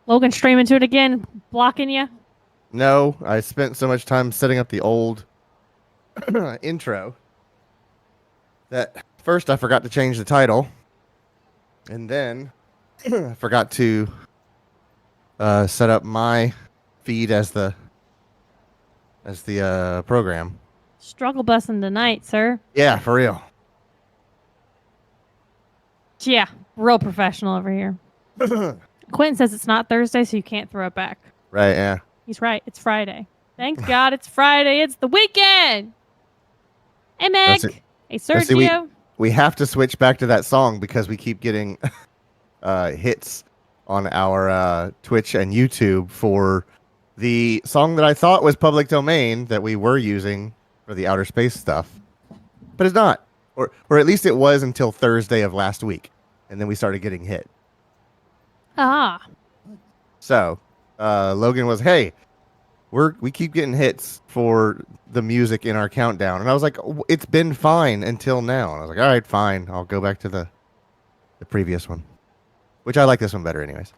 Logan streaming to it again, blocking you. No, I spent so much time setting up the old intro that first I forgot to change the title, and then I forgot to set up my feed as the program. Struggle busing tonight, sir. Yeah, for real. Yeah, real professional over here. Quentin says it's not Thursday, so you can't throw it back. Right, yeah. He's right. It's Friday. Thank God it's Friday. It's the weekend. Hey, Meg. Hey, See, Sergio. we have to switch back to that song because we keep getting hits on our Twitch and YouTube for the song that I thought was public domain that we were using for the outer space stuff, but it's not, or at least it was until Thursday of last week, and then we started getting hit. Ah. So Logan was, hey, we keep getting hits for the music in our countdown, and I was like, it's been fine until now, and I was like, all right, fine, I'll go back to the previous one, which I like this one better, anyways.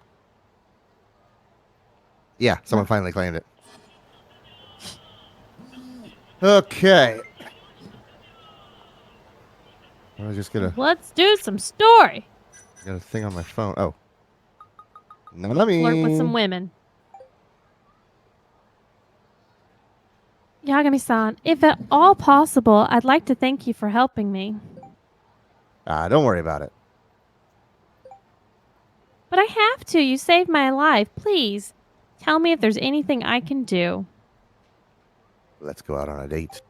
Yeah, someone finally claimed it. Okay. I was just gonna. Let's do some story. Got a thing on my phone. Oh. None of me. Flirt with some women. Yagami-san, if at all possible, I'd like to thank you for helping me. Don't worry about it. But I have to. You saved my life. Please, tell me if there's anything I can do. Let's go out on a date.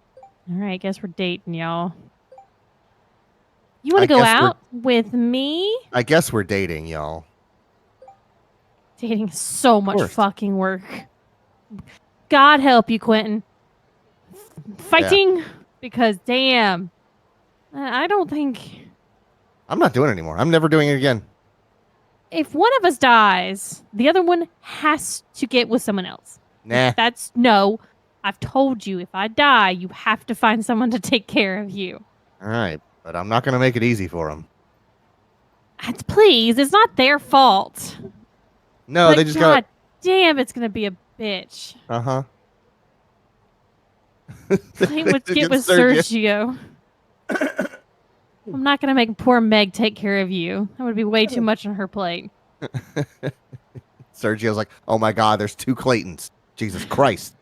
All right, guess we're dating, y'all. You want to go out with me? I guess we're dating, y'all. Dating is so much fucking work. God help you, Quentin. Fighting? Yeah. Because, damn. I don't think... I'm not doing it anymore. I'm never doing it again. If one of us dies, the other one has to get with someone else. Nah. No. I've told you, if I die, you have to find someone to take care of you. All right, but I'm not going to make it easy for them. Please, it's not their fault. No, but they just got... God damn, it's going to be a bitch. Uh-huh. Get with Sergio. I'm not going to make poor Meg take care of you. That would be way too much on her plate. Sergio's like, oh my God, there's 2 Claytons. Jesus Christ.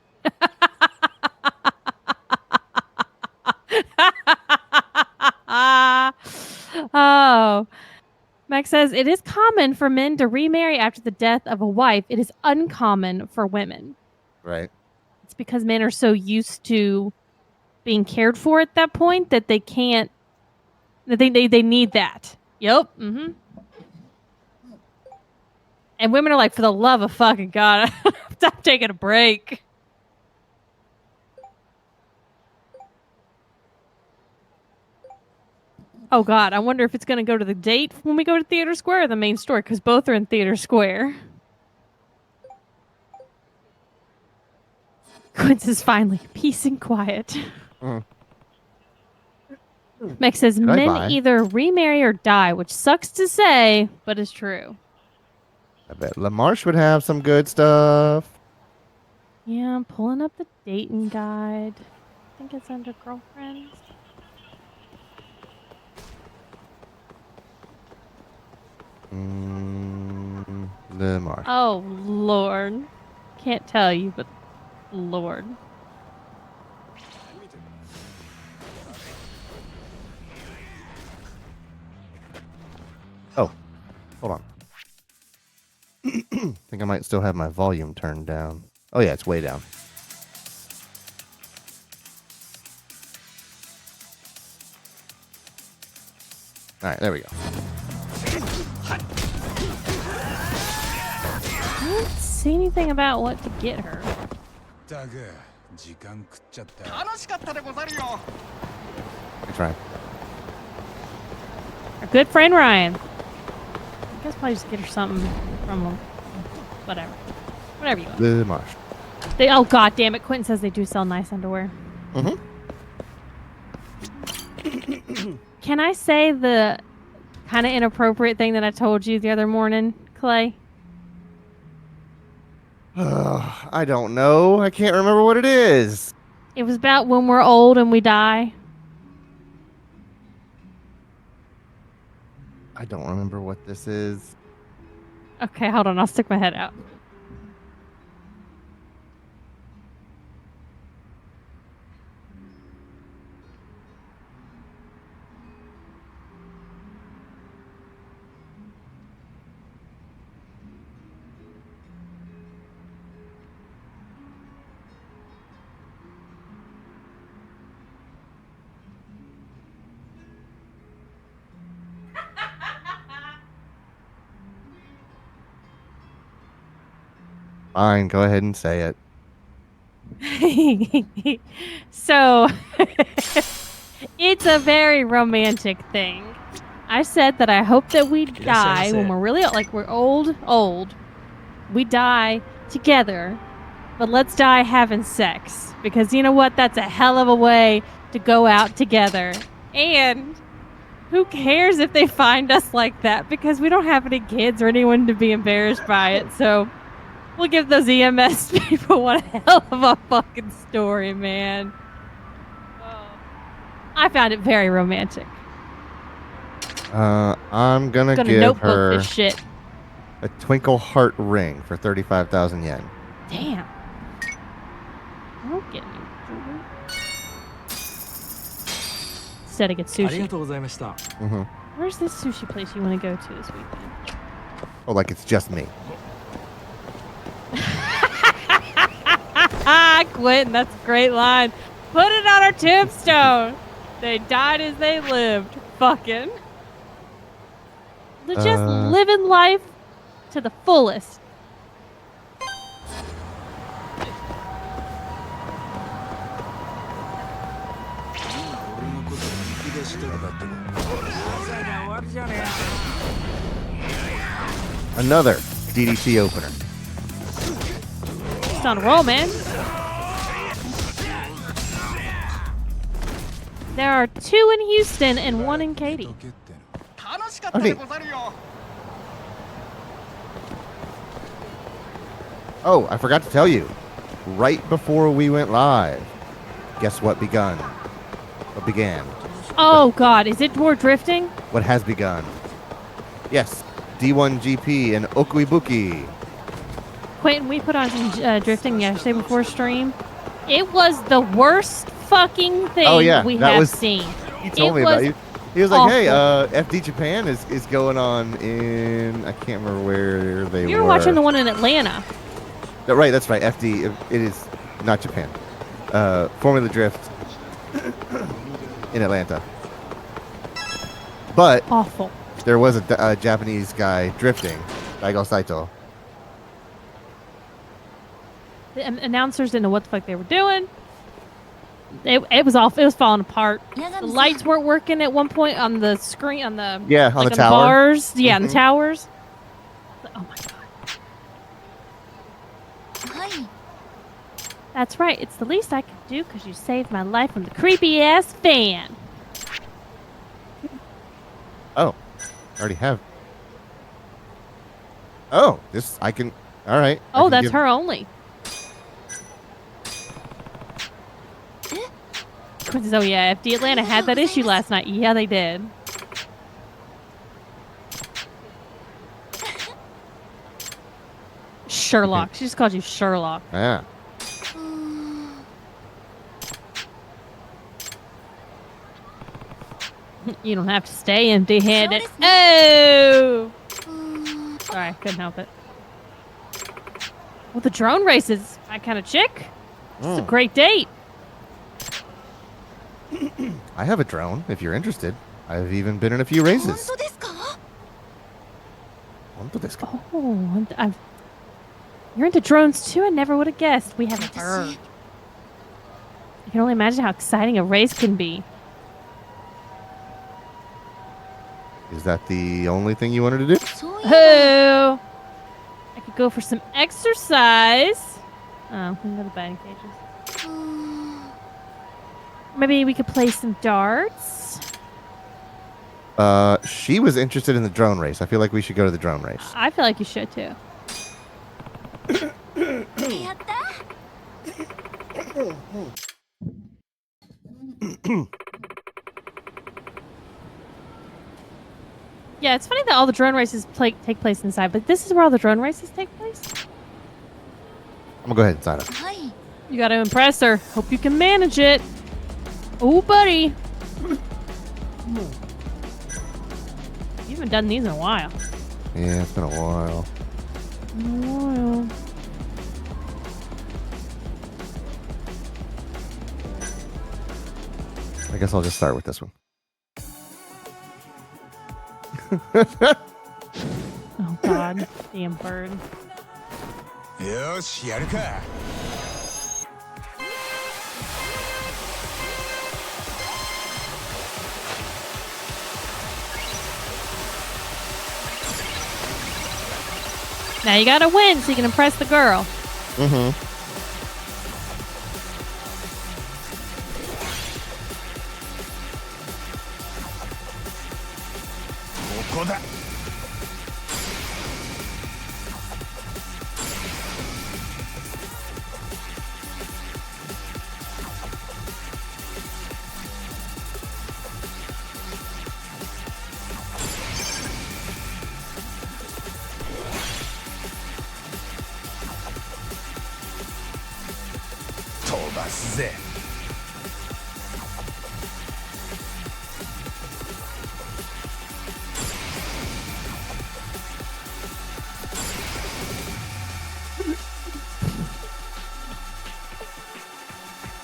Oh. Max says, it is common for men to remarry after the death of a wife. It is uncommon for women. Right. It's because men are so used to being cared for at that point that they can't, that they need that. Yep. Mm-hmm. And women are like, for the love of fucking God, stop taking a break. Oh, God, I wonder if it's going to go to the date when we go to Theater Square or the main store, because both are in Theater Square. Quince is finally peace and quiet. Meg says, men either remarry or die, which sucks to say, but is true. I bet LaMarche would have some good stuff. Yeah, I'm pulling up the dating guide. I think it's under girlfriends. LaMarche. Oh, Lord. Can't tell you, but Lord. Oh, hold on. I think I might still have my volume turned down. Oh, yeah, it's way down. All right, there we go. I don't see anything about what to get her. Thanks, Ryan. Our good friend Ryan. I guess probably just get her something from whatever. Whatever you want. The Marsh. Oh, God damn it. Quentin says they do sell nice underwear. Mm-hmm. Can I say the kind of inappropriate thing that I told you the other morning, Clay? I don't know. I can't remember what it is. It was about when we're old and we die. I don't remember what this is. Okay, hold on. I'll stick my head out. Fine, go ahead and say it. So, it's a very romantic thing. I said that I hope that we die when we're really like we're old. We die together, but let's die having sex because you know what? That's a hell of a way to go out together. And who cares if they find us like that because we don't have any kids or anyone to be embarrassed by it. So we'll give those EMS people one hell of a fucking story, man. I found it very romantic. I'm gonna give notebook her this shit. a twinkle heart ring for 35,000 yen. Damn. Don't get me. Instead, I get sushi. Mm-hmm. Where's this sushi place you want to go to this weekend? Oh, like it's just me. Quentin, that's a great line. Put it on our tombstone. They died as they lived. Fucking. They're just living life to the fullest. Another DDT opener. It's on a roll, man. There are 2 in Houston and 1 in Katy. Okay. Oh, I forgot to tell you. Right before we went live, guess what began? Oh, God. Is it more drifting? What has begun? Yes. D1GP and Okuibuki. Quentin, we put on some drifting yesterday before stream. It was the worst fucking thing we have seen. He told me about it. He was like, hey, awful. FD Japan is going on in, I can't remember where they were. You were watching the one in Atlanta. Right, that's right. FD, it is not Japan. Formula Drift in Atlanta. But awful. There was a Japanese guy drifting, Daigo Saito. The announcers didn't know what the fuck they were doing. It was off. It was falling apart. The lights weren't working at one point on the screen, on the on the tower. Bars. Yeah, on the towers. Oh my god. That's right. It's the least I could do because you saved my life from the creepy ass fan. Oh, I already have. Oh, this I can. All right. Oh, that's her only. Oh yeah, FD Atlanta had that issue last night. Yeah, they did. Sherlock. She just called you Sherlock. Yeah. You don't have to stay empty-handed. Oh! Sorry, I couldn't help it. Well, the drone race is my kind of chick. It's a great date. I have a drone, if you're interested. I've even been in a few races. Oh, you're into drones too? I never would have guessed. We have a bird. I can only imagine how exciting a race can be. Is that the only thing you wanted to do? Oh! I could go for some exercise. Oh, we can go to the batting cages. Maybe we could play some darts. She was interested in the drone race. I feel like we should go to the drone race. I feel like you should too. Yeah, it's funny that all the drone races take place inside, but this is where all the drone races take place? I'm gonna go ahead and sign up. You gotta impress her. Hope you can manage it. Oh, buddy. You haven't done these in a while. Yeah, it's been a while. I guess I'll just start with this one. Oh, God. Damn bird. Now you gotta win so you can impress the girl. Mm-hmm.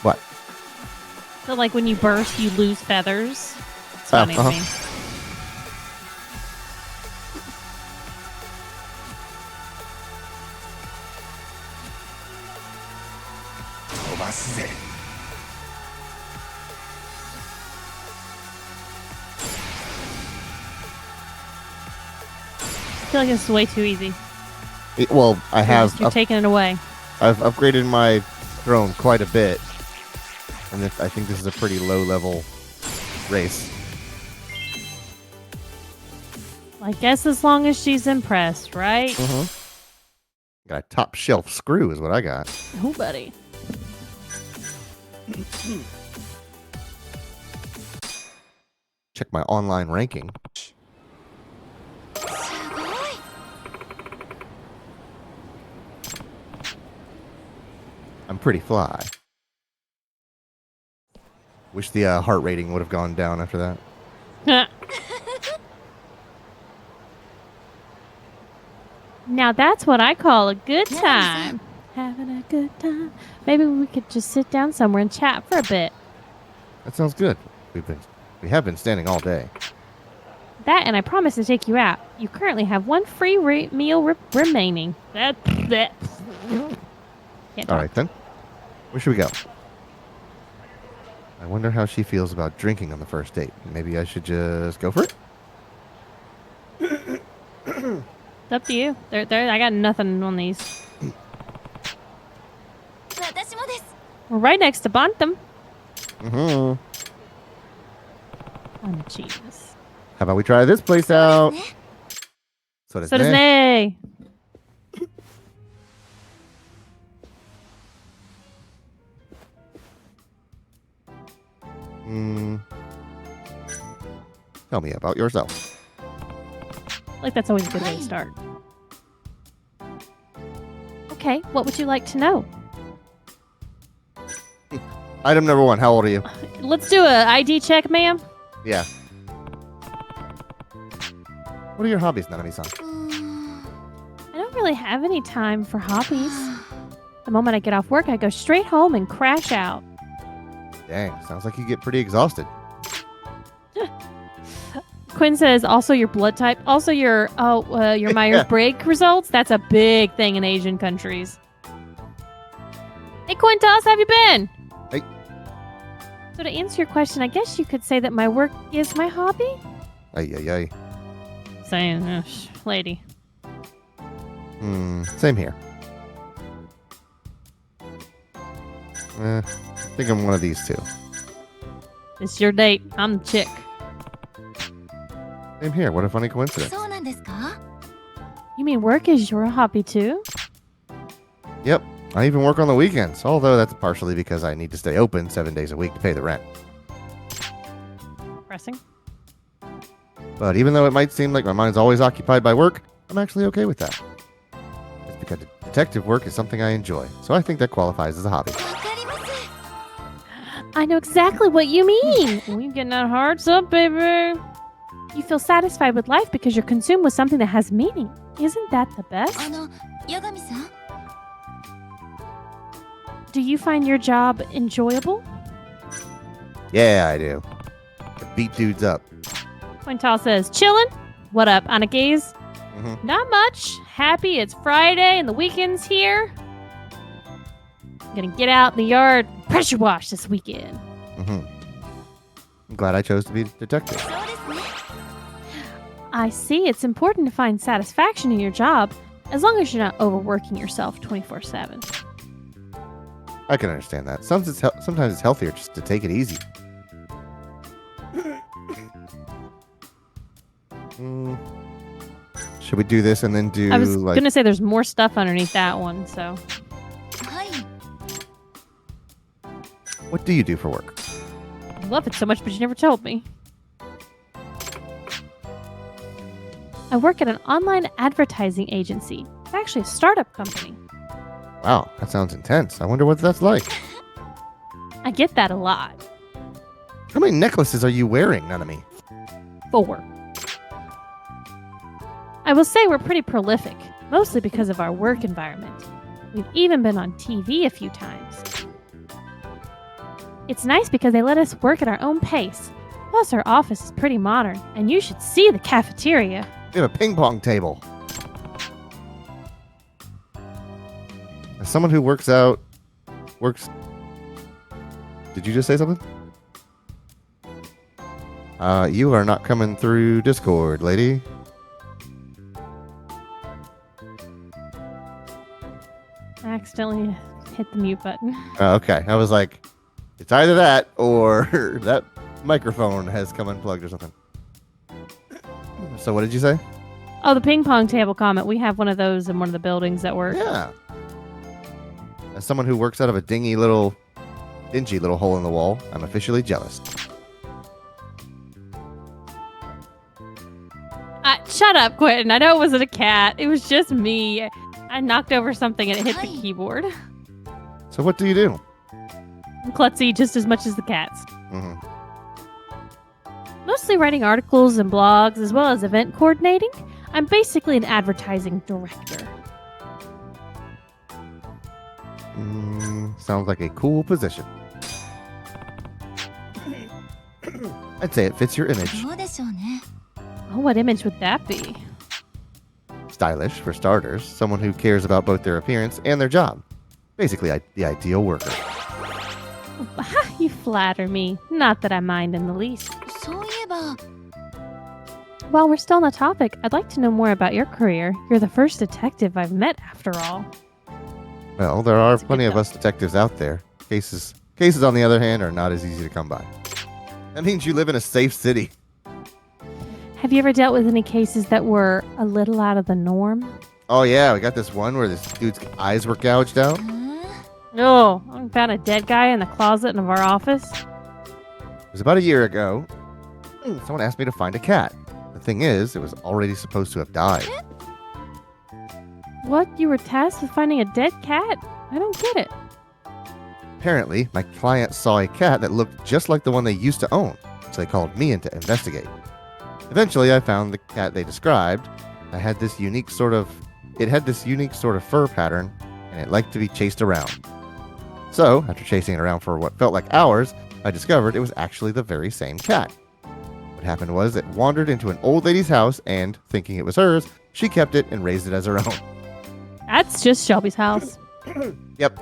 What? So, like, when you burst, you lose feathers. It's funny to me. I feel like this is way too easy. Well, I have. You're taking it away. I've upgraded my drone quite a bit, and I think this is a pretty low-level race. I guess as long as she's impressed, right? Mm-hmm. Got a top-shelf screw is what I got. Oh, buddy. Check my online ranking. I'm pretty fly. Wish the heart rating would have gone down after that. Now that's what I call a good time. Having a good time. Maybe we could just sit down somewhere and chat for a bit. That sounds good. We have been standing all day. That, and I promise to take you out. You currently have one free meal remaining. That. All right then. Where should we go? I wonder how she feels about drinking on the first date. Maybe I should just go for it? It's up to you. I got nothing on these. We're right next to Bantam. Mm-hmm. I'm gonna cheat this. How about we try this place out? So does Nay. Tell me about yourself. Like that's always a good way to start. Okay, what would you like to know? Item number 1, how old are you? Let's do a ID check, ma'am. Yeah. What are your hobbies, Nanami-san? I don't really have any time for hobbies. The moment I get off work, I go straight home and crash out. Dang, sounds like you get pretty exhausted. Quinn says also your blood type, also your Myers-Briggs results. That's a big thing in Asian countries. Hey, Quintas, how have you been? Hey. So to answer your question, I guess you could say that my work is my hobby. Ay. Saying, lady. Same here. I think I'm one of these two. It's your date. I'm the chick. Same here. What a funny coincidence. You mean work is your hobby too? Yep. I even work on the weekends, although that's partially because I need to stay open 7 days a week to pay the rent. Pressing. But even though it might seem like my mind's always occupied by work, I'm actually okay with that. It's because detective work is something I enjoy, so I think that qualifies as a hobby. I know exactly what you mean. We getting that hearts up, baby. You feel satisfied with life because you're consumed with something that has meaning. Isn't that the best? Do you find your job enjoyable? Yeah, I do. I beat dudes up. Quintal says, chillin'? What up, Anagaze? Mm-hmm. Not much. Happy it's Friday and the weekend's here. I'm gonna get out in the yard, pressure wash this weekend. Mm-hmm. I'm glad I chose to be a detective. I see. It's important to find satisfaction in your job, as long as you're not overworking yourself 24/7. I can understand that. Sometimes it's healthier just to take it easy. Should we do this and then do? I was gonna say there's more stuff underneath that one, so. What do you do for work? I love it so much, but you never told me. I work at an online advertising agency. It's actually a startup company. Wow, that sounds intense. I wonder what that's like. I get that a lot. How many necklaces are you wearing, Nanami? 4. I will say we're pretty prolific, mostly because of our work environment. We've even been on TV a few times. It's nice because they let us work at our own pace. Plus, our office is pretty modern, and you should see the cafeteria. We have a ping pong table. As someone who works. Did you just say something? You are not coming through Discord, lady. I accidentally hit the mute button. Okay, I was like, it's either that or that microphone has come unplugged or something. So what did you say? Oh, the ping pong table comment. We have one of those in one of the buildings at work. Yeah. As someone who works out of a dingy little hole in the wall, I'm officially jealous. Shut up, Quentin. I know it wasn't a cat. It was just me. I knocked over something and it hit the keyboard. So what do you do? I'm klutzy just as much as the cats. Mm-hmm. Mostly writing articles and blogs, as well as event coordinating. I'm basically an advertising director. Sounds like a cool position. I'd say it fits your image. Oh, what image would that be? Stylish, for starters. Someone who cares about both their appearance and their job. Basically, the ideal worker. You flatter me. Not that I mind in the least. While we're still on the topic, I'd like to know more about your career. You're the first detective I've met, after all. Well, there are plenty of us detectives out there. Cases, on the other hand, are not as easy to come by. That means you live in a safe city. Have you ever dealt with any cases that were a little out of the norm? Oh yeah, we got this one where this dude's eyes were gouged out. No, I found a dead guy in the closet of our office. It was about a year ago. Someone asked me to find a cat. The thing is, it was already supposed to have died. What? You were tasked with finding a dead cat? I don't get it. Apparently, my client saw a cat that looked just like the one they used to own, so they called me in to investigate. Eventually, I found the cat they described. It had this unique sort of fur pattern, and it liked to be chased around. So, after chasing it around for what felt like hours, I discovered it was actually the very same cat. What happened was it wandered into an old lady's house, and, thinking it was hers, she kept it and raised it as her own. That's just Shelby's house. Yep.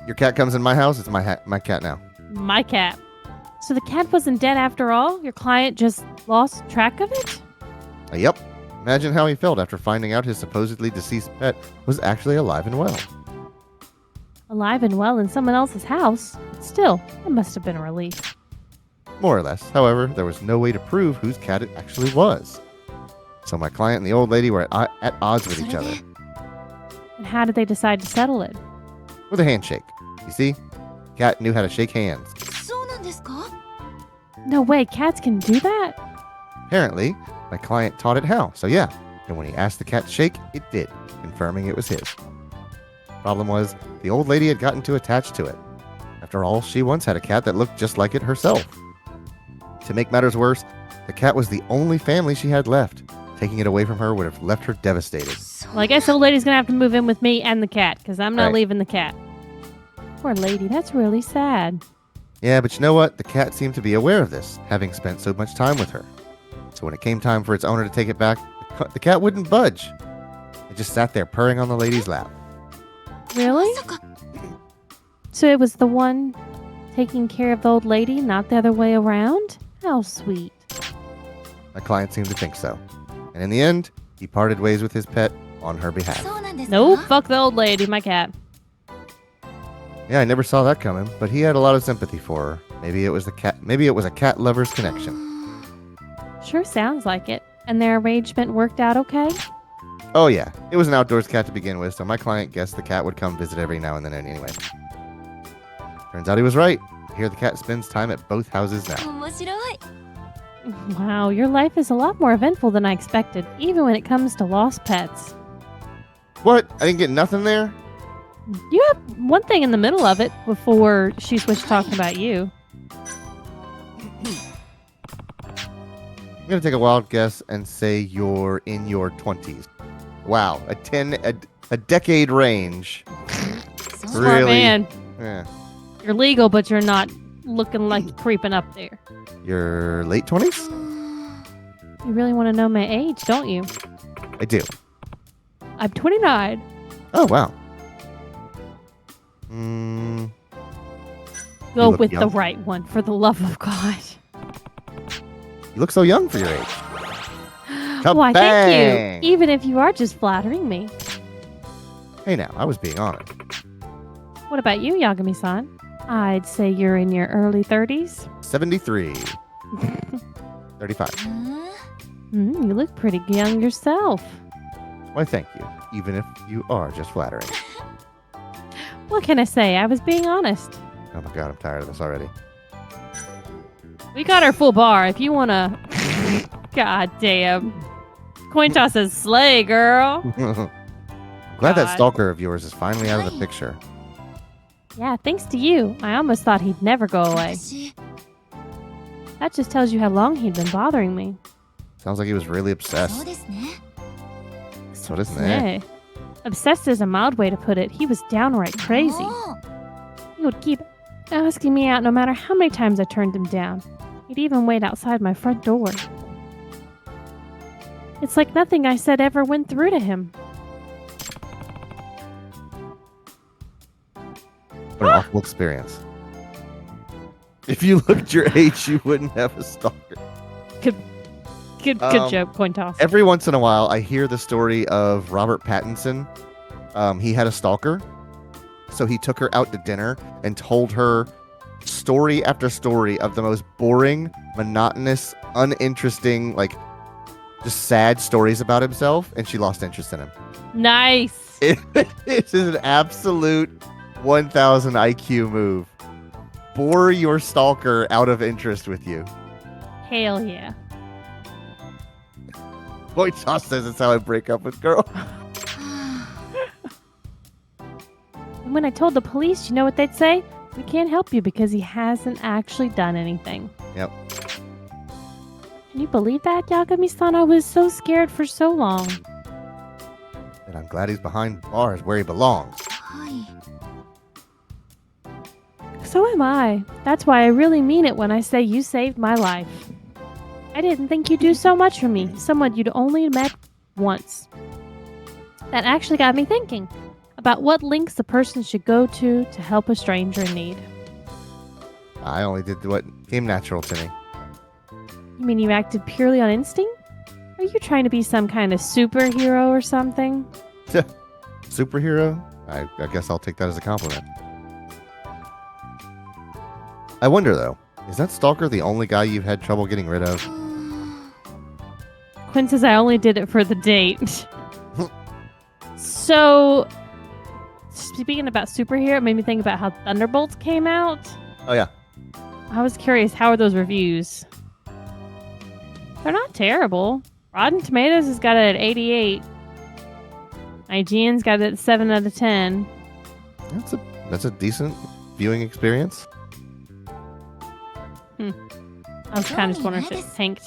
Your cat comes in my house, it's my cat now. My cat. So the cat wasn't dead after all? Your client just lost track of it? Yep. Imagine how he felt after finding out his supposedly deceased pet was actually alive and well. Alive and well in someone else's house? Still, it must have been a relief. More or less. However, there was no way to prove whose cat it actually was. So my client and the old lady were at odds with each other. And how did they decide to settle it? With a handshake. You see? Cat knew how to shake hands. そうなんですか? No way, cats can do that? Apparently, my client taught it how, so yeah. And when he asked the cat to shake, it did, confirming it was his. Problem was, the old lady had gotten too attached to it. After all, she once had a cat that looked just like it herself. To make matters worse, the cat was the only family she had left. Taking it away from her would have left her devastated. Well, I guess old lady's gonna have to move in with me and the cat, because I'm not Right. leaving the cat. Poor lady, that's really sad. Yeah, but you know what? The cat seemed to be aware of this, having spent so much time with her. So when it came time for its owner to take it back, the cat wouldn't budge. It just sat there purring on the lady's lap. Really? まさか So it was the one taking care of the old lady, not the other way around? How sweet. My client seemed to think so. And in the end, he parted ways with his pet on her behalf. そうなんですか? No, fuck the old lady, my cat. Yeah, I never saw that coming, but he had a lot of sympathy for her. Maybe it was a cat lover's connection. Sure sounds like it. And their arrangement worked out okay? Oh yeah, it was an outdoors cat to begin with, so my client guessed the cat would come visit every now and then anyway. Turns out he was right. Here the cat spends time at both houses now. 面白い. Wow, your life is a lot more eventful than I expected, even when it comes to lost pets. What? I didn't get nothing there? You have one thing in the middle of it before she switched talking about you. I'm gonna take a wild guess and say you're in your 20s. Wow, a decade range. そう Smart Really? man. Yeah. You're legal, but you're not looking like you're creeping up there. Your late 20s? You really want to know my age, don't you? I do. I'm 29. Oh wow. Mm, Go look with the young. right one, for the love of God. you look so young for your age. Why, thank Kabang! you. Even if you are just flattering me. Hey now, I was being honest. What about you, Yagami-san? I'd say you're in your early 30s. 73. 35. You look pretty young yourself. Why, thank you. Even if you are just flattering. What can I say? I was being honest. Oh my god, I'm tired of this already. We got our full bar. If you want to... God damn. Coin toss says slay, girl. Glad that God. stalker of yours is finally out of the picture. Yeah, thanks to you. I almost thought he'd never go away. 私 That just tells you how long he'd been bothering me. Sounds like he was really そう obsessed. ですね. So doesn't it? Hey. Obsessed is a mild way to put it. He was downright crazy. もう He would keep asking me out no matter how many times I turned him down. He'd even wait outside my front door. It's like nothing I said ever went through to him. What an awful experience. If you looked your age, you wouldn't have a stalker. Good joke, coin toss. Every once in a while, I hear the story of Robert Pattinson. He had a stalker. So he took her out to dinner and told her story after story of the most boring, monotonous, uninteresting, like just sad stories about himself. And she lost interest in him. Nice. This is an absolute 1000 IQ move. Bore your stalker out of interest with you. Hell yeah. Boy, Josh says it's how I break up with girls. And when I told the police, you know what they'd say? We can't help you because he hasn't actually done anything. Yep. Can you believe that, Yagami-san? I was so scared for so long. And I'm glad he's behind bars where he belongs. はい So am I. That's why I really mean it when I say you saved my life. I didn't think you'd do so much for me, someone you'd only met once. That actually got me thinking about what links a person should go to help a stranger in need. I only did what came natural to me. You mean you acted purely on instinct? Are you trying to be some kind of superhero or something? Superhero? I guess I'll take that as a compliment. I wonder, though, is that stalker the only guy you've had trouble getting rid of? Quinn says I only did it for the date. So, speaking about superhero, it made me think about how Thunderbolts came out. Oh yeah. I was curious, how are those reviews? They're not terrible. Rotten Tomatoes has got it at 88. IGN's got it at 7 out of 10. That's a decent viewing experience. I was kind of just wondering if it tanked.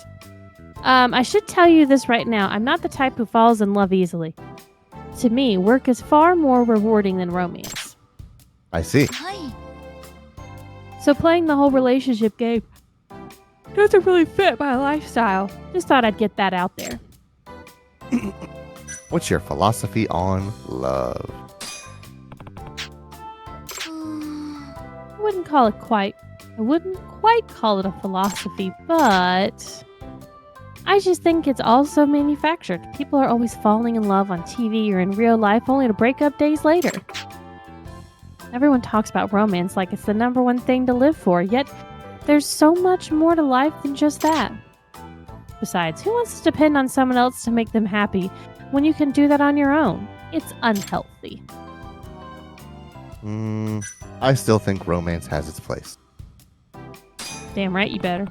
I should tell you this right now. I'm not the type who falls in love easily. To me, work is far more rewarding than romance. I see. はい So playing the whole relationship game doesn't really fit my lifestyle. Just thought I'd get that out there. What's your philosophy on love? うーん I wouldn't quite call it a philosophy, but I just think it's also manufactured. People are always falling in love on TV or in real life only to break up days later. Everyone talks about romance like it's the number one thing to live for, yet there's so much more to life than just that. Besides, who wants to depend on someone else to make them happy when you can do that on your own? It's unhealthy. I still think romance has its place. Damn right you better.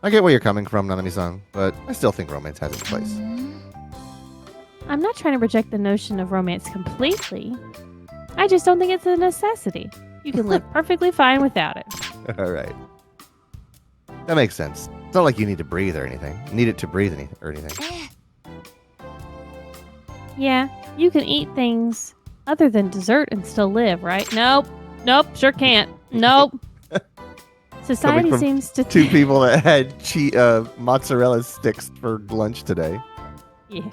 I get where you're coming from, Nanami-san, but I still think romance has its place. うーん I'm not trying to reject the notion of romance completely. I just don't think it's a necessity. You can live perfectly fine without it. All right. That makes sense. It's not like you need to breathe or anything. You need it to breathe or anything. ええ Yeah, you can eat things other than dessert and still live, right? Nope. Nope, sure can't. Nope. Society from seems to Two people that had mozzarella sticks for lunch today. Yeah.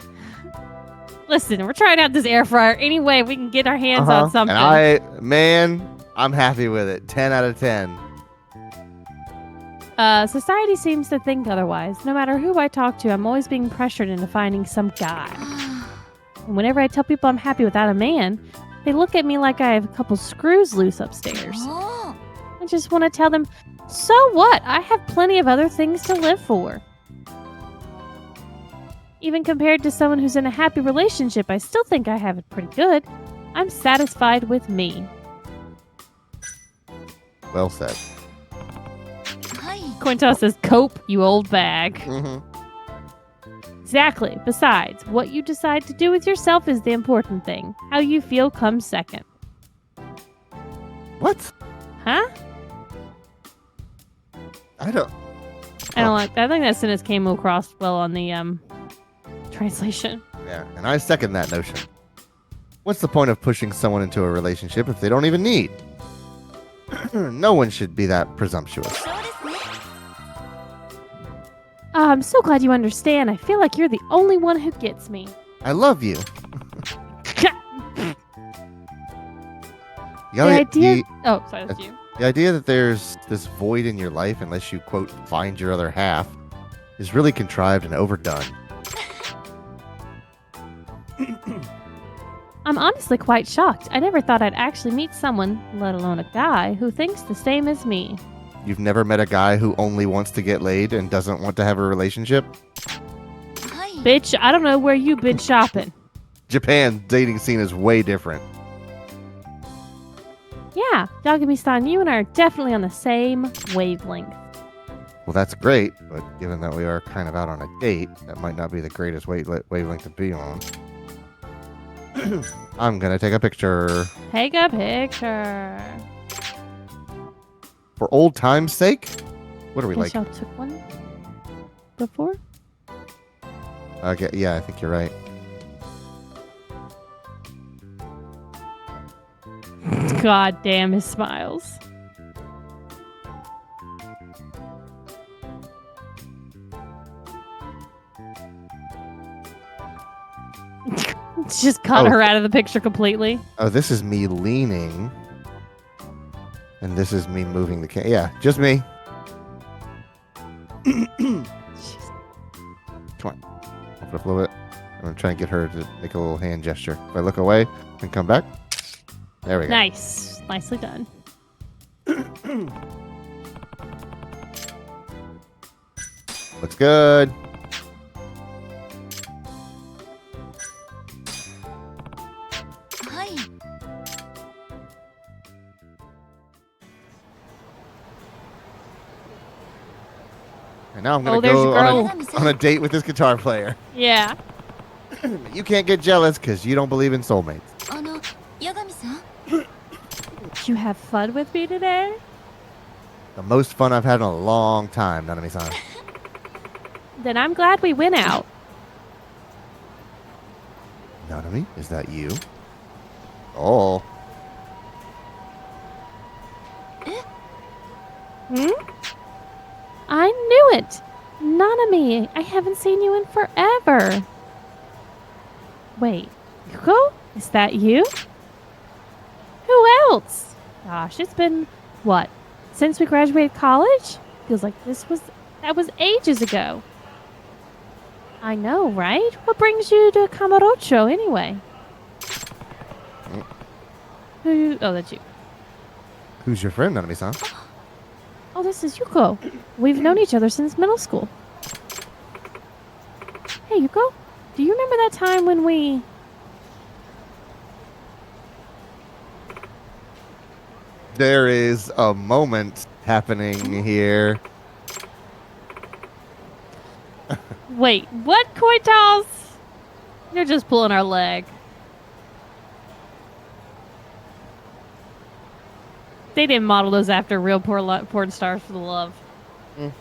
Listen, we're trying out this air fryer any way we can get our hands on something. And I'm happy with it. 10 out of 10. Society seems to think otherwise. No matter who I talk to, I'm always being pressured into finding some guy. And whenever I tell people I'm happy without a man, they look at me like I have a couple screws loose upstairs. おー I just want to tell them, so what? I have plenty of other things to live for. Even compared to someone who's in a happy relationship, I still think I have it pretty good. I'm satisfied with me. Well said. はい Quintos says, cope, you old bag. Mm-hmm. Exactly. Besides, what you decide to do with yourself is the important thing. How you feel comes second. What? Huh? I don't like that. I think that sentence came across well on the translation. Yeah, and I second that notion. What's the point of pushing someone into a relationship if they don't even need? No one should be that presumptuous. そうですね I'm so glad you understand. I feel like you're the only one who gets me. I love you. The idea... Oh, sorry, that's you. The idea that there's this void in your life unless you, quote, find your other half is really contrived and overdone. I'm honestly quite shocked. I never thought I'd actually meet someone, let alone a guy, who thinks the same as me. You've never met a guy who only wants to get laid and doesn't want to have a relationship? はい Bitch, I don't know where you've been shopping. Japan's dating scene is way different. Yeah, Yagami-san, you and I are definitely on the same wavelength. Well, that's great, but given that we are kind of out on a date, that might not be the greatest wavelength to be on. I'm gonna take a picture. Take a picture. For old time's sake? What are we Guess like? y'all took one before? Okay, yeah, I think you're right. God damn his smiles. Just cut her out of the picture completely. Oh, this is me leaning. And this is me moving the camera. Yeah, just me. Come on. Open up a little bit. I'm going to try and get her to make a little hand gesture. If I look away and come back. There we go. Nice. Nicely done. Looks good. はい。 And now I'm Oh, gonna there's go your on girl. on a date with this guitar player. Yeah. You can't get jealous because you don't believe in soulmates. 八神さん Did you have fun with me today? The most fun I've had in a long time, Nanami-san. Then I'm glad we went out. Nanami, is that you? Oh. Hmm? I knew it. Nanami, I haven't seen you in forever. Wait, Yuko? Is that you? Who else? Gosh, it's been, what, since we graduated college? Feels like that was ages ago. I know, right? What brings you to Kamurocho anyway? Oh, that's you. Who's your friend, Nanami-san? Oh, this is Yuko. We've known each other since middle school. Hey, Yuko, do you remember that time when we... There is a moment happening here. Wait, what, Coitos? You're just pulling our leg. They didn't model those after real porn stars for the love. Mm.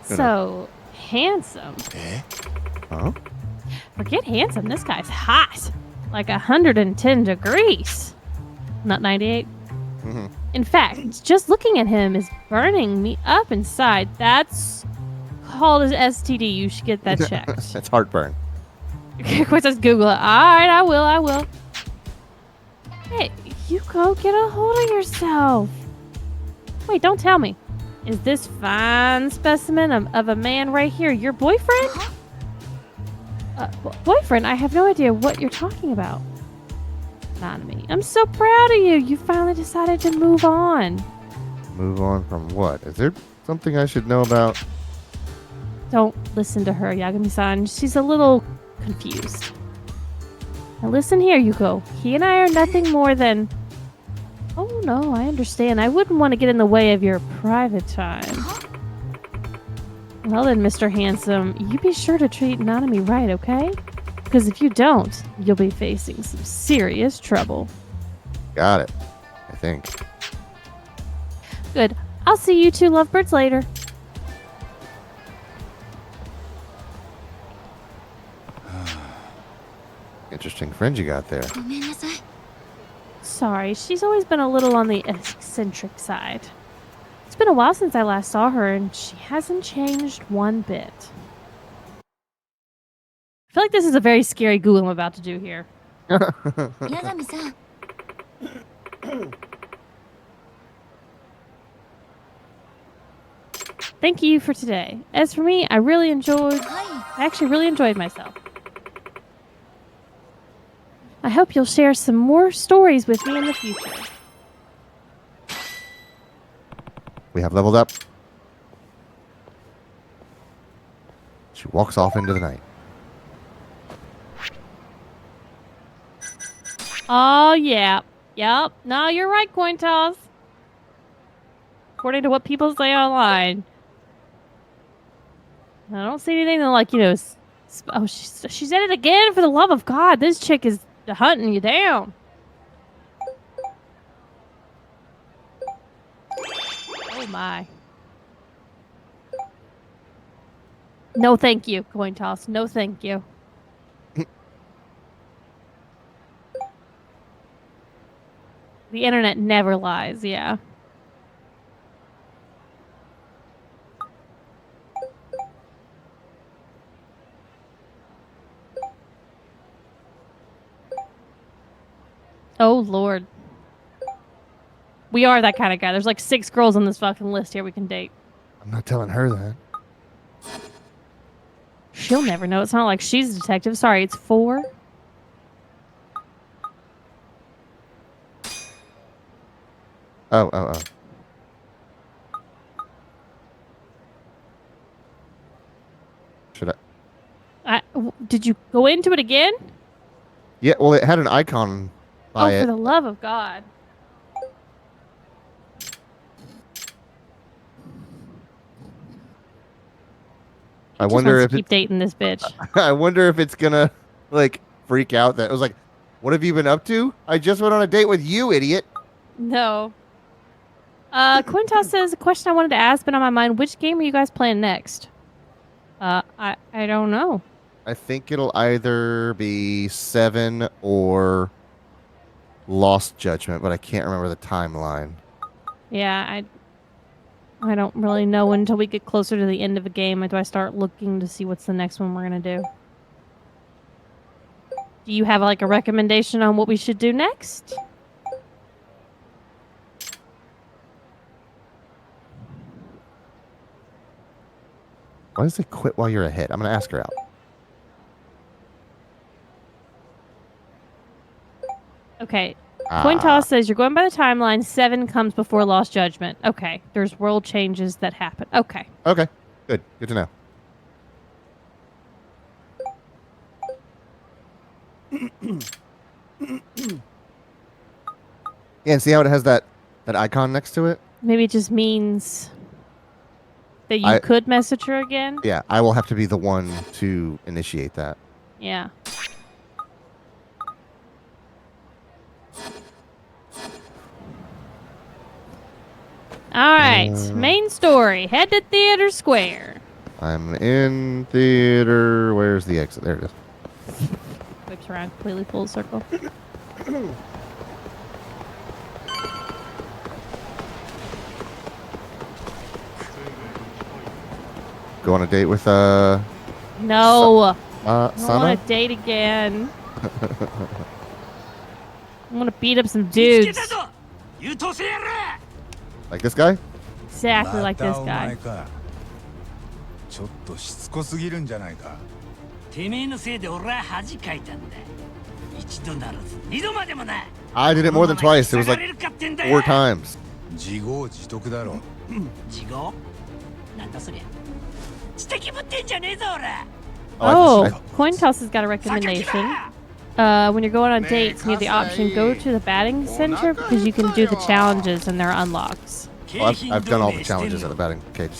So, handsome. Huh? Forget handsome, this guy's hot. Like 110 degrees. Not 98. Mm-hmm. In fact, just looking at him is burning me up inside. That's called an STD. You should get that checked. That's heartburn. Quick, let's Google it. Alright, I will. Hey, Yuko, get a hold of yourself. Wait, don't tell me. Is this fine specimen of a man right here your boyfriend? Boyfriend? I have no idea what you're talking about. Not me. I'm so proud of you. You finally decided to move on. Move on from what? Is there something I should know about? Don't listen to her, Yagami-san. She's a little confused. Now listen here, Yuko. He and I are nothing more than... Oh no, I understand. I wouldn't want to get in the way of your private time. Well then, Mr. Handsome, you be sure to treat Nanami right, okay? Because if you don't, you'll be facing some serious trouble. Got it. I think. Good. I'll see you two lovebirds later. Interesting friend you got there. ごめんなさい Sorry, she's always been a little on the eccentric side. It's been a while since I last saw her, and she hasn't changed one bit. I feel like this is a very scary Google I'm about to do here. 八神さん Thank you for today. As for me, Iはい actually really enjoyed myself. I hope you'll share some more stories with me in the future. We have leveled up. She walks off into the night. Oh, yeah. Yep. No, you're right, coin toss. According to what people say online. I don't see anything that, like, oh, she's at it again, for the love of God. This chick is hunting you down. Oh, my. No, thank you, coin toss. No, thank you. The internet never lies, yeah. Oh, Lord. We are that kind of guy. There's like 6 girls on this fucking list here we can date. I'm not telling her that. She'll never know. It's not like she's a detective. Sorry, it's 4. Oh. Should I? Did you go into it again? Yeah, well, it had an icon Buy for it. the love of God. I Just wonder wants if to keep dating this bitch. I wonder if it's gonna like freak out that it was like, what have you been up to? I just went on a date with you, idiot. No. Quintos says a question I wanted to ask, been on my mind. Which game are you guys playing next? I don't know. I think it'll either be 7 or Lost Judgment, but I can't remember the timeline. Yeah, I don't really know until we get closer to the end of a game. Do I start looking to see what's the next one we're gonna do? Do you have like a recommendation on what we should do next? Why does it quit while you're ahead? I'm gonna ask her out. Okay. Coin toss says you're going by the timeline. 7 comes before Lost Judgment. Okay. There's world changes that happen. Okay. Okay. Good. Good to know. Yeah, and see how it has that icon next to it? Maybe it just means that you could message her again. Yeah, I will have to be the one to initiate that. Yeah. All right. Main story. Head to Theater Square. I'm in theater. Where's the exit? There it is. Whips around completely full circle. Go on a date with No. I want Sana? to date again. I want to beat up some dudes. Like this guy? Exactly like this guy. ちょっとしつこすぎるんじゃないか。てめえのせいで俺は恥かいたんだ。一度ならず二度までもない。I did it more than twice. It was like 4 times. 自業自得だろ。自業？なんだそりゃ。知的ぶってんじゃねえぞ俺。Oh, Coin Toss has got a recommendation. When you're going on dates, you have the option go to the batting center because you can do the challenges and they're unlocks. Well, I've done all the challenges at the batting cage.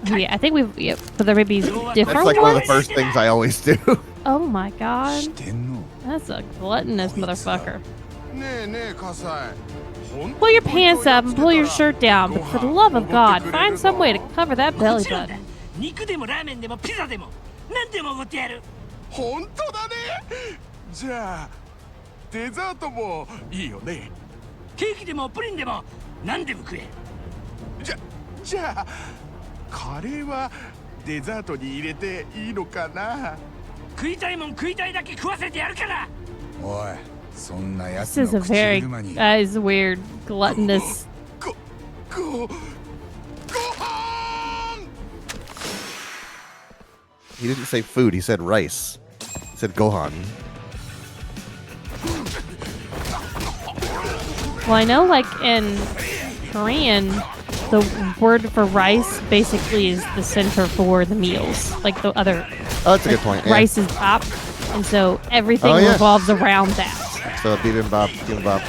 Yeah, I think we've. Yep, but there may be different That's like ones. one of the first things I always do. Oh my god, してんの。 that's a gluttonous motherfucker. ねえねえ葛西 Pull your pants up and pull your shirt down, but for the love of God, find some way to cover that belly button. 肉でもラーメンでもピザでも何でもおごってやる。本当だねじゃあデザートもいいよねケーキでもプリンでも何でも食え。じゃあカレーはデザートに入れていいのかな食いたいもん食いたいだけ食わせてやるから。おい、そんなや This つ is a の口 very, 車に。 is weird, gluttonous. ご飯 He didn't say food, he said rice. He said gohan. Well, I know, like in Korean, the word for rice basically is the center for the meals. Like the other Oh, that's a good point. Yeah. rice is pop, and so everything Oh, yeah. revolves around that. So bibimbap, kimbap.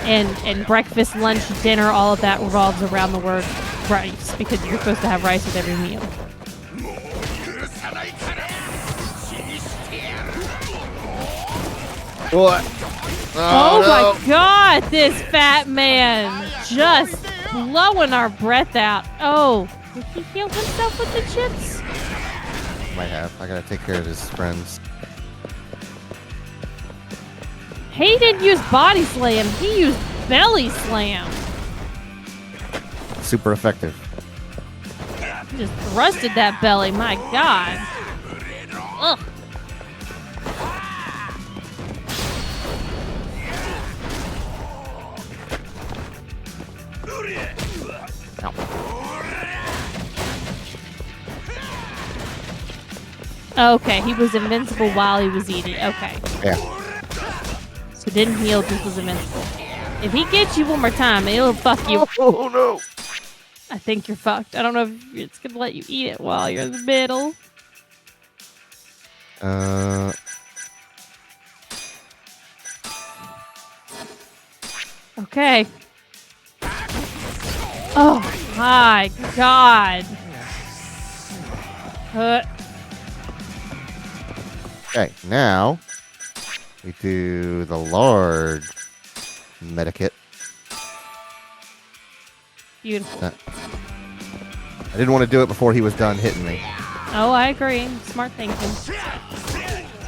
And breakfast, lunch, dinner, all of that revolves around the word rice because you're supposed to have rice with every meal. What? Oh my god, this fat man just blowing our breath out. Oh, did he heal himself with the chips? Might have. I gotta take care of his friends. He didn't use body slam, he used belly slam. Super effective. Just thrusted that belly, my god. Ugh. Okay, he was invincible while he was eating. Okay. Yeah. So didn't heal, just was invincible. If he gets you one more time, it'll fuck you. Oh no. I think you're fucked. I don't know if it's gonna let you eat it while you're in the middle. Okay. Oh my god. Okay, now we do the large medikit. Beautiful. I didn't want to do it before he was done hitting me. Oh, I agree. Smart thinking.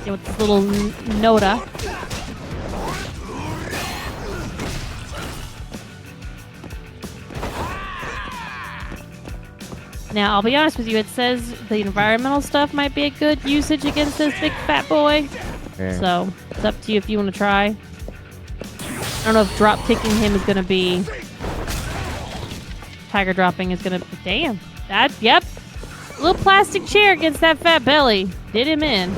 Yeah, with this little Noda. Now, I'll be honest with you, it says the environmental stuff might be a good usage against this big fat boy. Yeah. So, it's up to you if you want to try. I don't know if drop kicking him is going to be... Tiger dropping is going to... Damn. Yep. A little plastic chair against that fat belly. Did him in.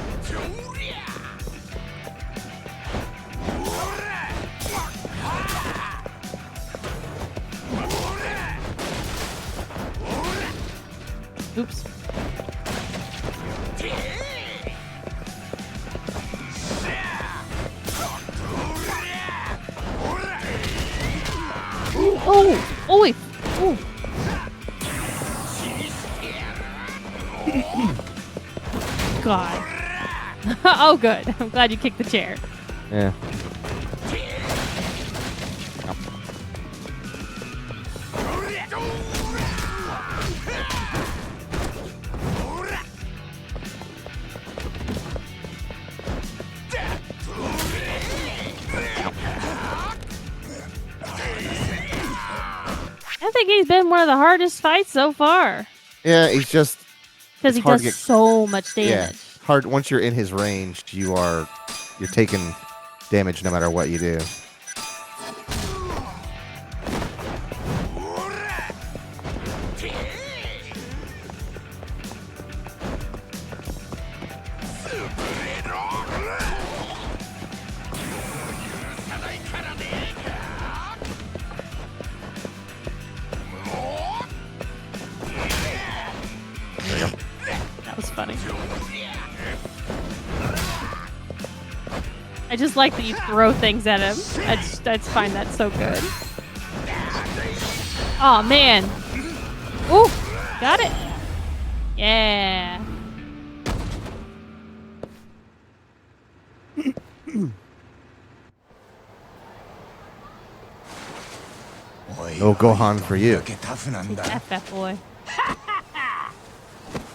Oops. Oh! Oh, wait. Oh. God. Oh, good. I'm glad you kicked the chair. Yeah. I think he's been one of the hardest fights so far. Yeah, he's just... Because he hard does to get- so much damage. Yeah, hard. Once you're in his range, you're taking damage no matter what you do. That was funny. I just like that you throw things at him. I just find that so good. Oh man. Ooh, got it. Yeah. No Gohan for you. タフなんだ。 That fat boy.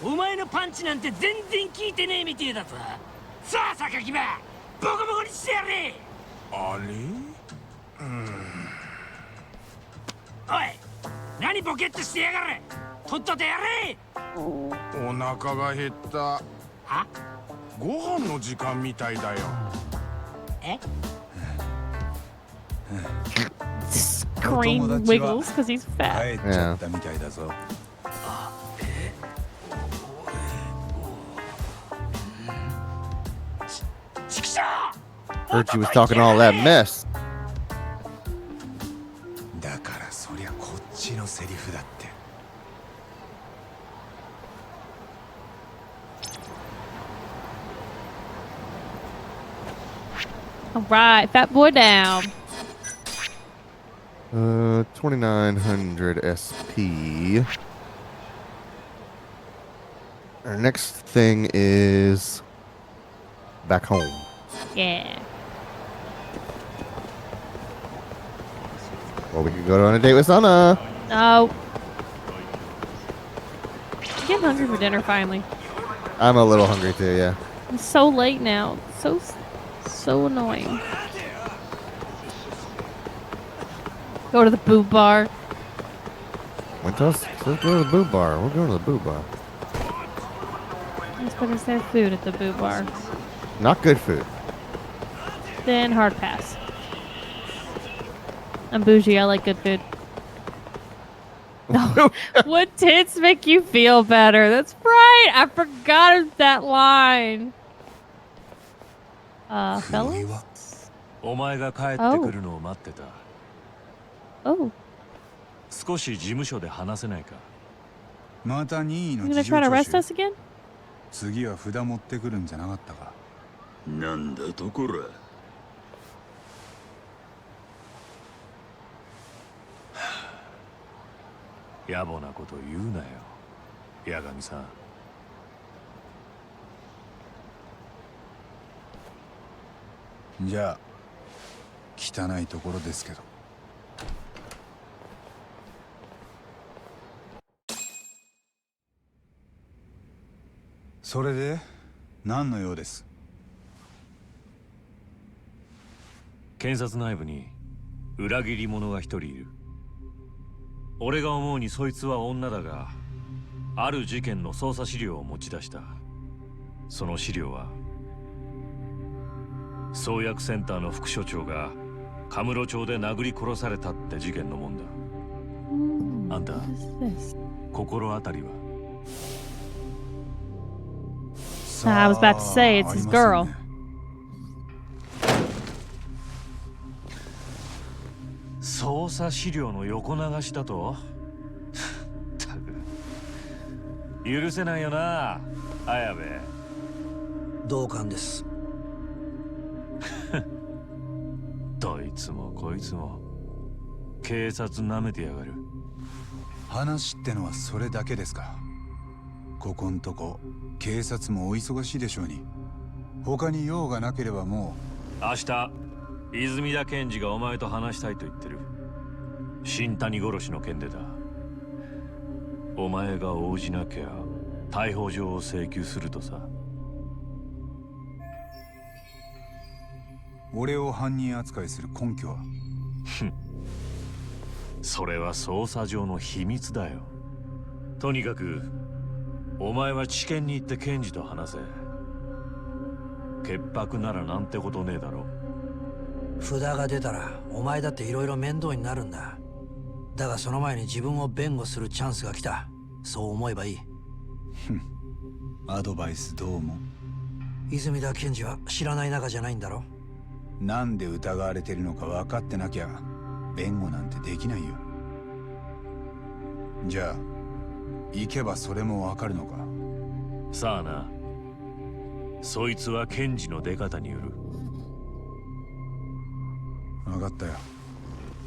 お前のパンチなんて全然効いてねえみてえだぞ。さあ榊場、ボコボコにしてやれ。あれ？おい、何ボケっとしてやがる。とっととやれ。お腹が減った。は？ご飯の時間みたいだよ。えScream wiggles because he's fat. 帰っちゃったみたいだぞ。 Heard you was talking all that mess. だからそりゃこっちのセリフだって。 All right, fat boy down. 2900 SP. Our next thing is back home. Yeah. Well, we could go on a date with Sana. No. I'm getting hungry for dinner finally. I'm a little hungry too, yeah. It's so late now. So annoying. Go to the boob bar. Let's go to the boob bar. We're going to the boob bar. Let's put us have food at the boob bar. Not good food. Then hard pass. I'm bougie. I like good food. No. Would tits make you feel better? That's right. I forgot that line. Fellas? お前が帰ってくるのを待ってた。 Oh. 少し事務所で話せないか。また任意 You の gonna 事情 try to 聴 arrest 取。 us again? 次は札持ってくるんじゃなかったか。なんだとこら。野暮なこと言うなよ、八神さん。じゃあ汚いところですけど。それで何の用です？検察内部に裏切り者が一人いる。俺が思うにそいつは女だが、ある事件の捜査資料を持ち出した。その資料は創薬センターの副所長がカムロ町で殴り殺されたって事件のもんだ。あんた、心当たりは？ I was about to say it's his girl. 捜査資料の横流しだと？ったく許せないよな、綾部。同感です。どいつもこいつも警察なめてやがる。話ってのはそれだけですか？ここんとこ警察もお忙しいでしょうに。他に用がなければもう。明日泉田検事がお前と話したいと言ってる。新谷殺しの件でだ。お前が応じなきゃ逮捕状を請求するとさ。俺を犯人扱いする根拠は？それは捜査上の秘密だよ。とにかくお前は地検に行って検事と話せ。潔白ならなんてことねえだろ。札が出たらお前だっていろいろ面倒になるんだ。だがその前に自分を弁護するチャンスが来た。そう思えばいい。アドバイスどう思う？泉田検事は知らない仲じゃないんだろ。なんで疑われてるのか分かってなきゃ弁護なんてできないよ。じゃあ行けばそれも分かるのか？さあな。そいつは検事の出方による。分かったよ。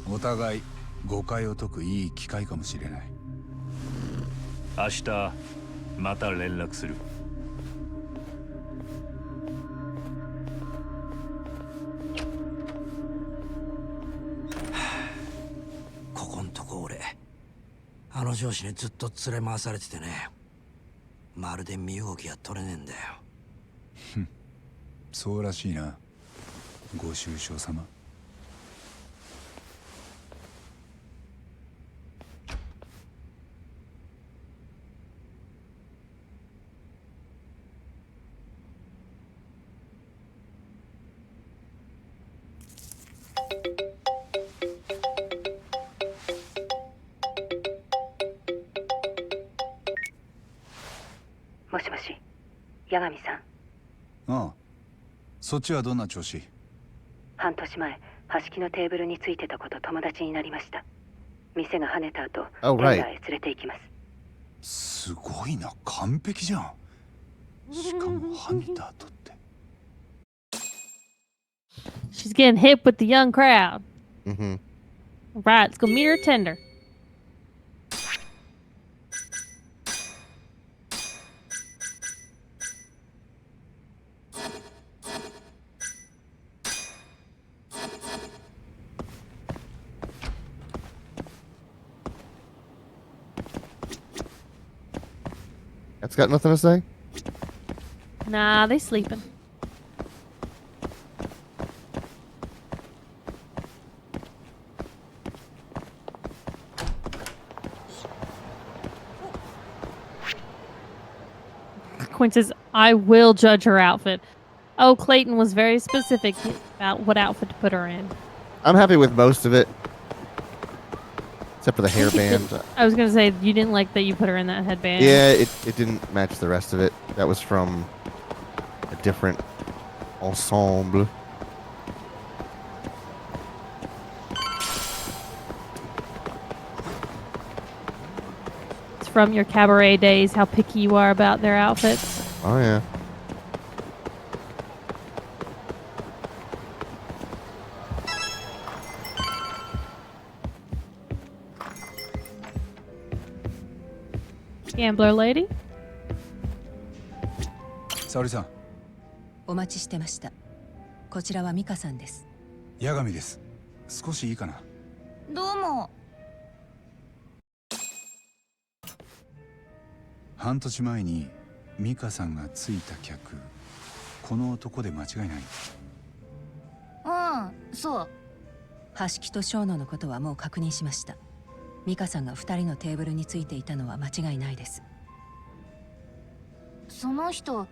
お互い誤解を解くいい機会かもしれない。明日また連絡する。ここんとこ俺あの上司にずっと連れ回されててね、まるで身動きが取れねえんだよ。そうらしいな、ご愁傷様。もしもし、八神さん。ああ、そっちはどんな調子？半年前、端木のテーブルについてた子と友達になりました。店が跳ねた後、Oh, テン right. ダーへ連れて行きます。すごいな、完璧じゃん。しかも跳ねた後って。She's getting hip with the young crowd. Mm-hmm. Right, let's go meet her tender. That's got nothing to say? Nah, they sleeping. Quinn says, I will judge her outfit. Oh, Clayton was very specific about what outfit to put her in. I'm happy with most of it. Except for the hairband. I was going to say, you didn't like that you put her in that headband. Yeah, it didn't match the rest of it. That was from a different ensemble. It's from your cabaret days, how picky you are about their outfits. Oh, yeah. Gambler lady. 沙織さん、お待ちしてました。こちらはミカさんです。八神です。少しいいかな。どうも。半年前にミカさんがついた客、この男で間違いない？うん、そう。橋木と小野のことはもう確認しました。ミカさんが2人のテーブルについていたのは間違いないです。その人、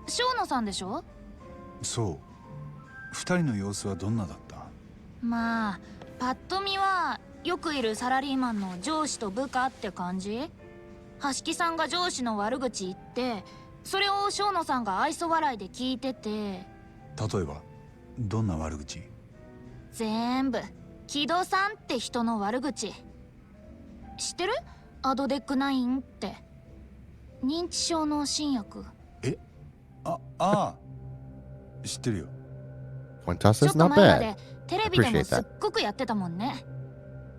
小野さんでしょ？そう。2人の様子はどんなだった？まあ、パッと見はよくいるサラリーマンの上司と部下って感じ？橋木さんが上司の悪口言って、それを小野さんが愛想笑いで聞いてて。例えばどんな悪口？全部木戸さんって人の悪口。知ってる？アドデック9って認知症の新薬。ああ、知ってるよ。One toss ちょ is っと not 前ま bad. でテレビでも Appreciate すっ that. ごくやってたもんね。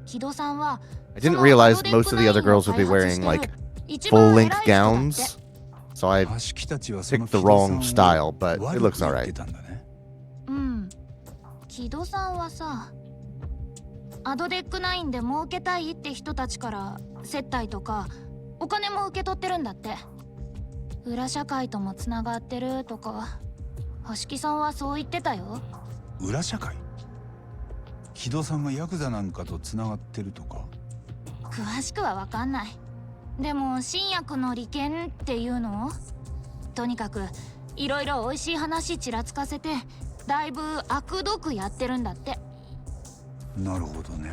木戸さんは I didn't realize most of the other girls would be wearing like full-length gowns, so I 橋木たちはその picked the wrong style, but it looks alright. うん。木戸さんはさ、アドデック9で儲けたいって人たちから接待とかお金も受け取ってるんだって。裏社会ともつながってるとか、橋木さんはそう言ってたよ。裏社会？木戸さんがヤクザなんかとつながってるとか？詳しくは分かんない。でも新薬の利権っていうの？とにかくいろいろ美味しい話ちらつかせて、だいぶ悪どくやってるんだって。なるほどね。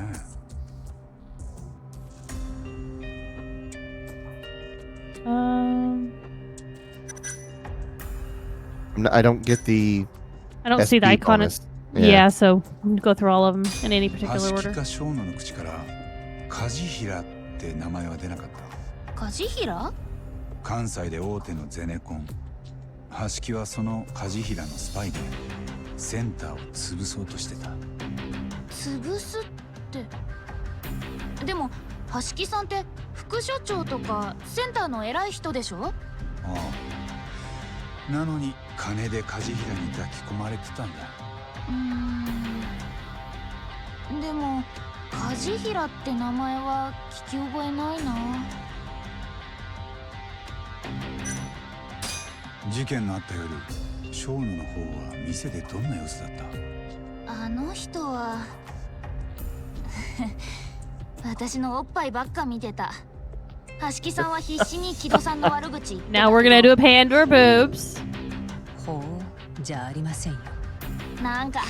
I don't get the. I don't see the SP icon. bonus. Yeah, so go through all of them in any particular 橋木 order. か小野の口から梶平って名前は出なかった？梶平？関西で大手のゼネコン。橋木はその梶平のスパイでセンターを潰そうとしてた。潰すって。でも橋木さんって副所長とかセンターの偉い人でしょ？ああ。なのに金で梶平に抱き込まれてたんだ。でも梶平って名前は聞き覚えないな。事件のあった夜、小野の方は店でどんな様子だった？あの人は私のおっぱいばっか見てた。橋木さんは必死に木戸さんの悪口言ってたけど。Now we're gonna do a Pandora boobs. ほう、じゃあありませんよ。なんか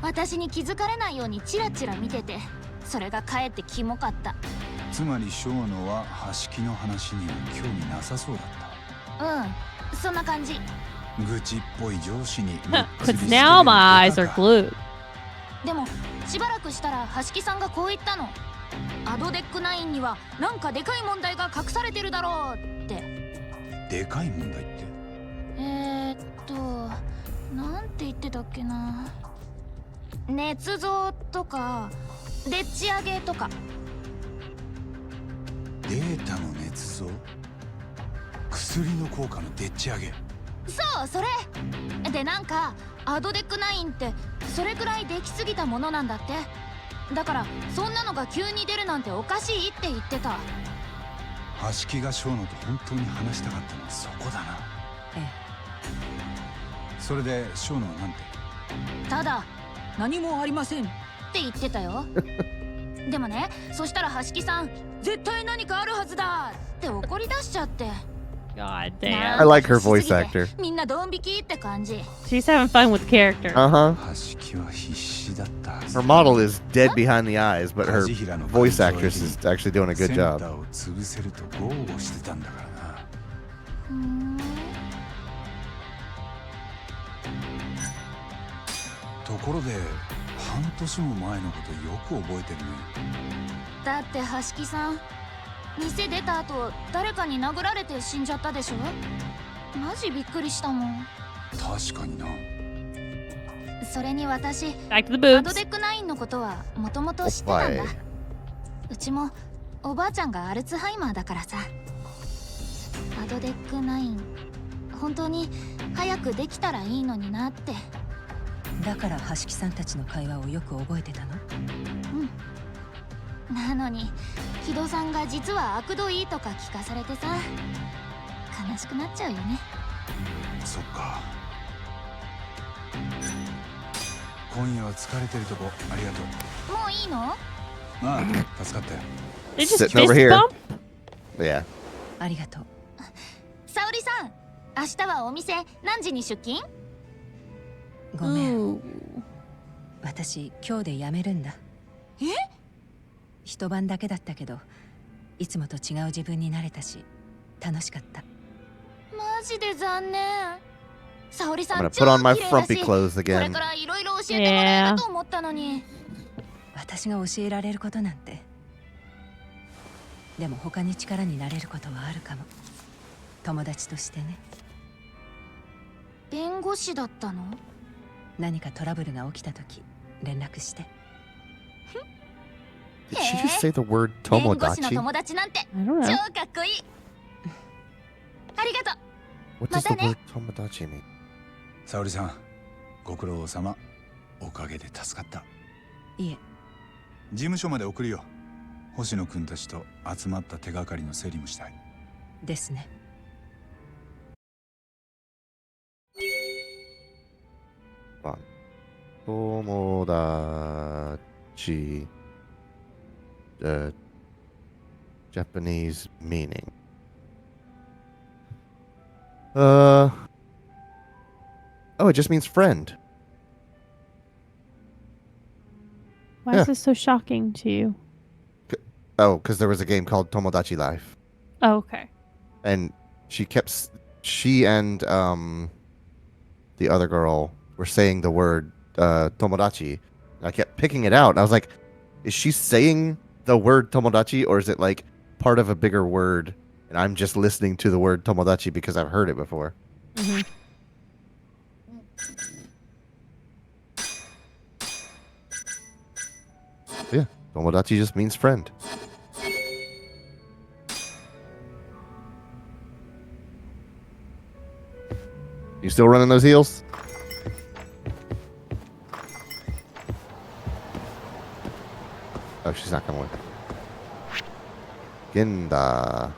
私に気づかれないようにチラチラ見てて、それがかえってキモかった。つまり小野は橋木の話には興味なさそうだった。うん、そんな感じ。愚痴っぽい上司に Cause now my eyes are glued. でもしばらくしたら橋木さんがこう言ったの。アドデック9にはなんかでかい問題が隠されてるだろうって。でかい問題って？なんて言ってたっけな。捏造とかでっち上げとか。データの捏造？薬の効果のでっち上げ？そう、それで、なんかアドデック9ってそれくらいできすぎたものなんだって。だからそんなのが急に出るなんておかしいって言ってた。橋木が小野と本当に話したかったのはそこだな。ええ。それで小野はなんて？ただ何もありませんって言ってたよ。でもね、そしたら橋木さん絶対何かあるはずだって怒り出しちゃって。 God damn. I like her voice actor. みんなドン引きって感じ。 She's having fun with the character. Uh huh. 橋木は必死だった。 Her model is dead behind the eyes, but her 梶平の voice actress is actually doing a セ good ンタ job. ーを潰せると豪語してたんだからな。ふーん。ところで半年も前のことよく覚えてるね。だって橋木さん店出た後誰かに殴られて死んじゃったでしょ。マジびっくりしたもん。確かにな。それに私 Back to the アド boobs. デック9のことはもともと知ってたんだ。うちもおばあちゃんがアルツハイマーだからさ。アドデック9本当に早くできたらいいのになって。だから橋木さんたちの会話をよく覚えてたの？うん。なのに木戸さんが実は悪度いいとか聞かされてさ、悲しくなっちゃうよね。そっか。今夜は疲れてるとこありがとう。もういいの？ああ、助かったよ。They just Sitting over fist here. bump? Yeah. ありがとう。沙織さん、明日はお店何時に出勤？ごめん。 Ooh. 私今日で辞めるんだ。え？一晩だけだったけど、いつもと違う自分になれたし、楽しかった。マジで残念。沙織さ I'm ん gonna 超 put on my 綺麗だ frumpy し、 clothes これ again. からいろいろ教えてもらえると思ったのに。私が教えられることなんて。でも他に力になれることはあるかも。友達としてね。弁護士だったの？何かトラブルが起きたとき連絡して。 Did she just say the word 弁護士の tomodachi? 友達なんて I don't 超 know. かっこいい。ありがとう。 What does the またね。 word tomodachi mean? 沙織さん、ご苦労様。おかげで助かった。いえ、事務所まで送るよ。星野くんたちと集まった手がかりの整理もしたい。ですね。Tomodachi. Japanese meaning. Oh, it just means friend. Why Yeah. is this so shocking to you? Oh, because there was a game called Tomodachi Life, Oh, okay. and she and the other girl were saying the word Tomodachi. And I kept picking it out, and I was like, is she saying the word Tomodachi, or is it like part of a bigger word? And I'm just listening to the word Tomodachi because I've heard it before. Mhm. Yeah, Tomodachi just means friend. You still running those heels? Oh, she's not coming with me. Ginda.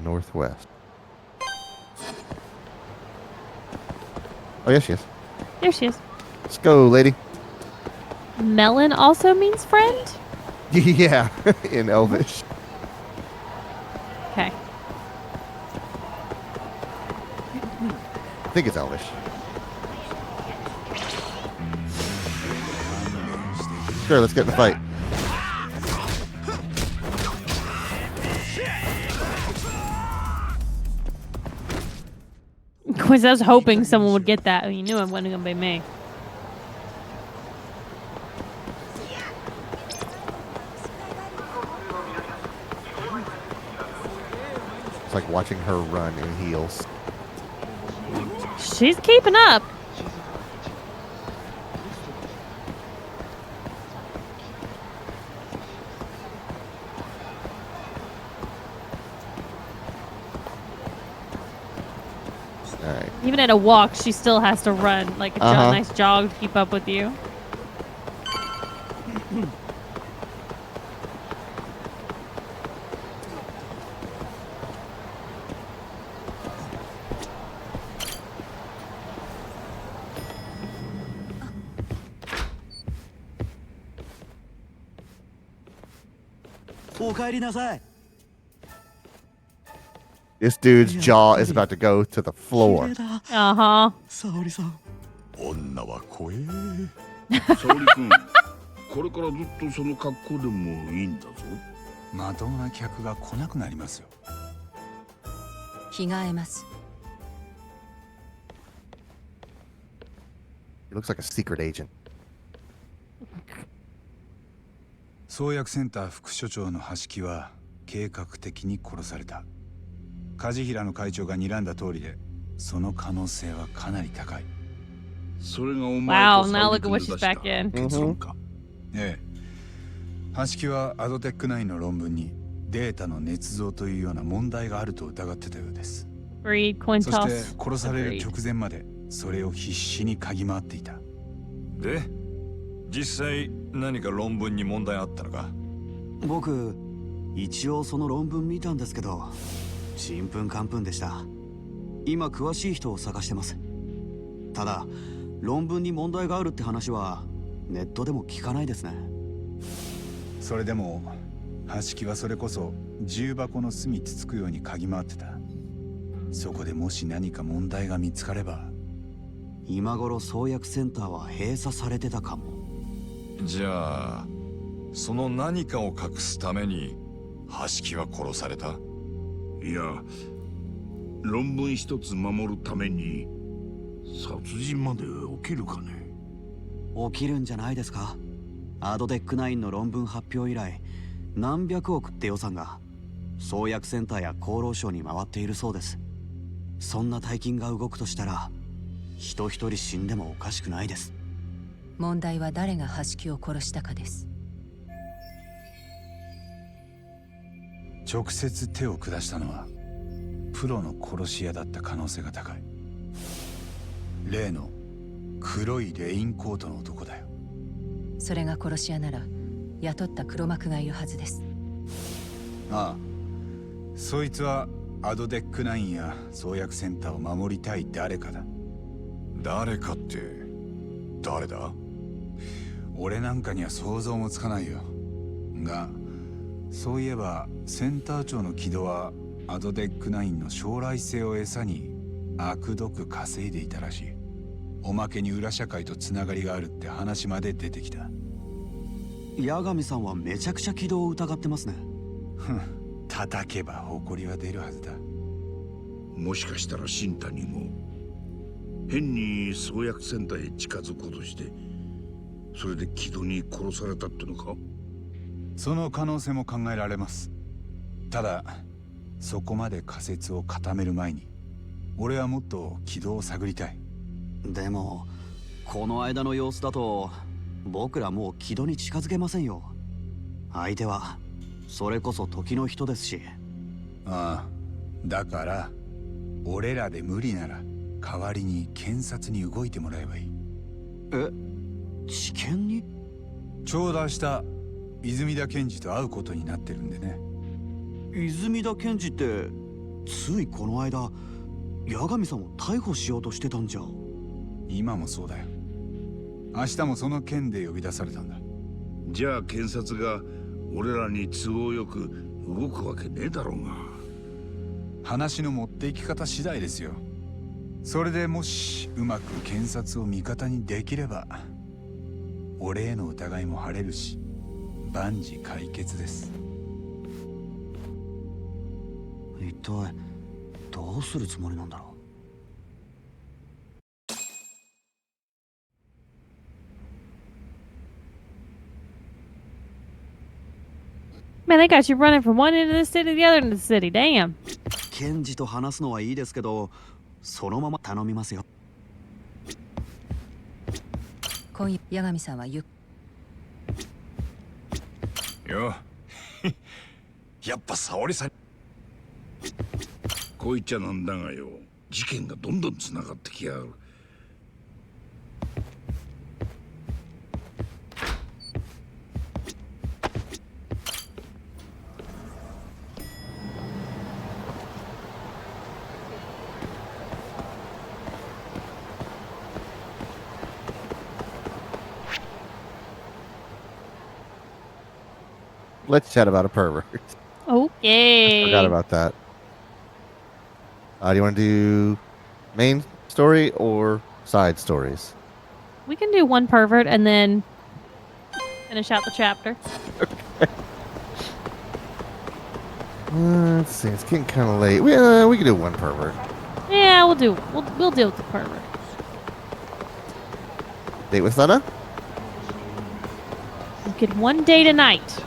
Northwest. Oh, yes, she is. There she is. Let's go, lady. Melon also means friend? Yeah, in Elvish. Okay. I think it's Elvish. Sure, let's get in the fight. Of course, I was hoping someone would get that. You knew it wasn't going to be me. It's like watching her run in heels. She's keeping up. All right. Even at a walk, she still has to run like a nice jog to keep up with you. This dude's jaw is about to go to the floor. Uh-huh. 女は怖え。沙織君、これからずっとその格好でもいいんだぞ。まともな客が来なくなりますよ。着替えます。 He looks like a secret agent. 創薬センター副所長の橋木は計画的に殺された。梶平の会長が睨んだ通りで、その可能性はかなり高い。それがお前 Wow, と now 沙織 look at 君 what で she's 出した back in. 結論か。ええ。橋木はアドテック9の論文にデータの捏造というような問題があると疑ってたようです。 Agreed. Coin そして toss. 殺される Agreed. 直前までそれを必死に嗅ぎ回っていた。で、実際何か論文に問題あったのか？僕一応その論文見たんですけど、ちんぷんかんぷんでした。今詳しい人を探してます。ただ論文に問題があるって話はネットでも聞かないですね。それでも橋木はそれこそ重箱の隅つつくように嗅ぎ回ってた。そこでもし何か問題が見つかれば、今頃創薬センターは閉鎖されてたかも。じゃあその何かを隠すために橋木は殺された？いや、論文一つ守るために殺人まで起きるかね。起きるんじゃないですか。アドデック9の論文発表以来何百億って予算が創薬センターや厚労省に回っているそうです。そんな大金が動くとしたら人一人死んでもおかしくないです。問題は誰が橋木を殺したかです。直接手を下したのはプロの殺し屋だった可能性が高い。例の黒いレインコートの男だよ。それが殺し屋なら雇った黒幕がいるはずです。ああ、そいつはアドデック9や創薬センターを守りたい誰かだ。誰かって誰だ？俺なんかには想像もつかないよ。がそういえばセンター長の木戸はアドデック9の将来性を餌に悪どく稼いでいたらしい。おまけに裏社会とつながりがあるって話まで出てきた。八神さんはめちゃくちゃ軌道を疑ってますね。ふん、叩けば誇りは出るはずだ。もしかしたら新谷も変に創薬センターへ近づこうとして、それで木戸に殺されたってのか？その可能性も考えられます。ただそこまで仮説を固める前に俺はもっと軌道を探りたい。でもこの間の様子だと僕らもう木戸に近づけませんよ。相手はそれこそ時の人ですし。ああ、だから俺らで無理なら代わりに検察に動いてもらえばいい。え、地検に？ちょうど明日泉田検事と会うことになってるんでね。泉田検事ってついこの間八神さんを逮捕しようとしてたんじゃ。今もそうだよ。明日もその件で呼び出されたんだ。じゃあ検察が俺らに都合よく動くわけねえだろうが。話の持っていき方次第ですよ。それでもしうまく検察を味方にできれば俺への疑いも晴れるし万事解決です。一体どうするつもりなんだろう。Man, they got you running from one end of the city to the other end of the city. Damn. 検事と話すのはいいですけど、そのまま頼みますよ。今夜八神さんはよやっぱ沙織さん。こう言っちゃなんだがよ、事件がどんどんつながってきやがる。Let's chat about a pervert. Okay. Forgot about that. Do you want to do main story or side stories? We can do one pervert and then finish out the chapter. Okay. Let's see. It's getting kind of late. We can do one pervert. Yeah, we'll deal with the pervert. Date with Lena? You get one day tonight.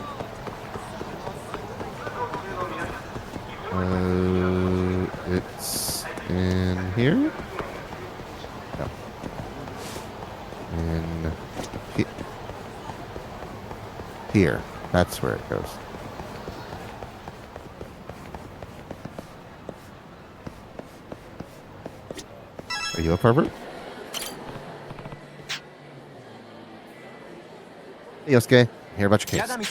It's in here? No. In here. That's where it goes. Are you a pervert? Hey, Yosuke. Hear about your case.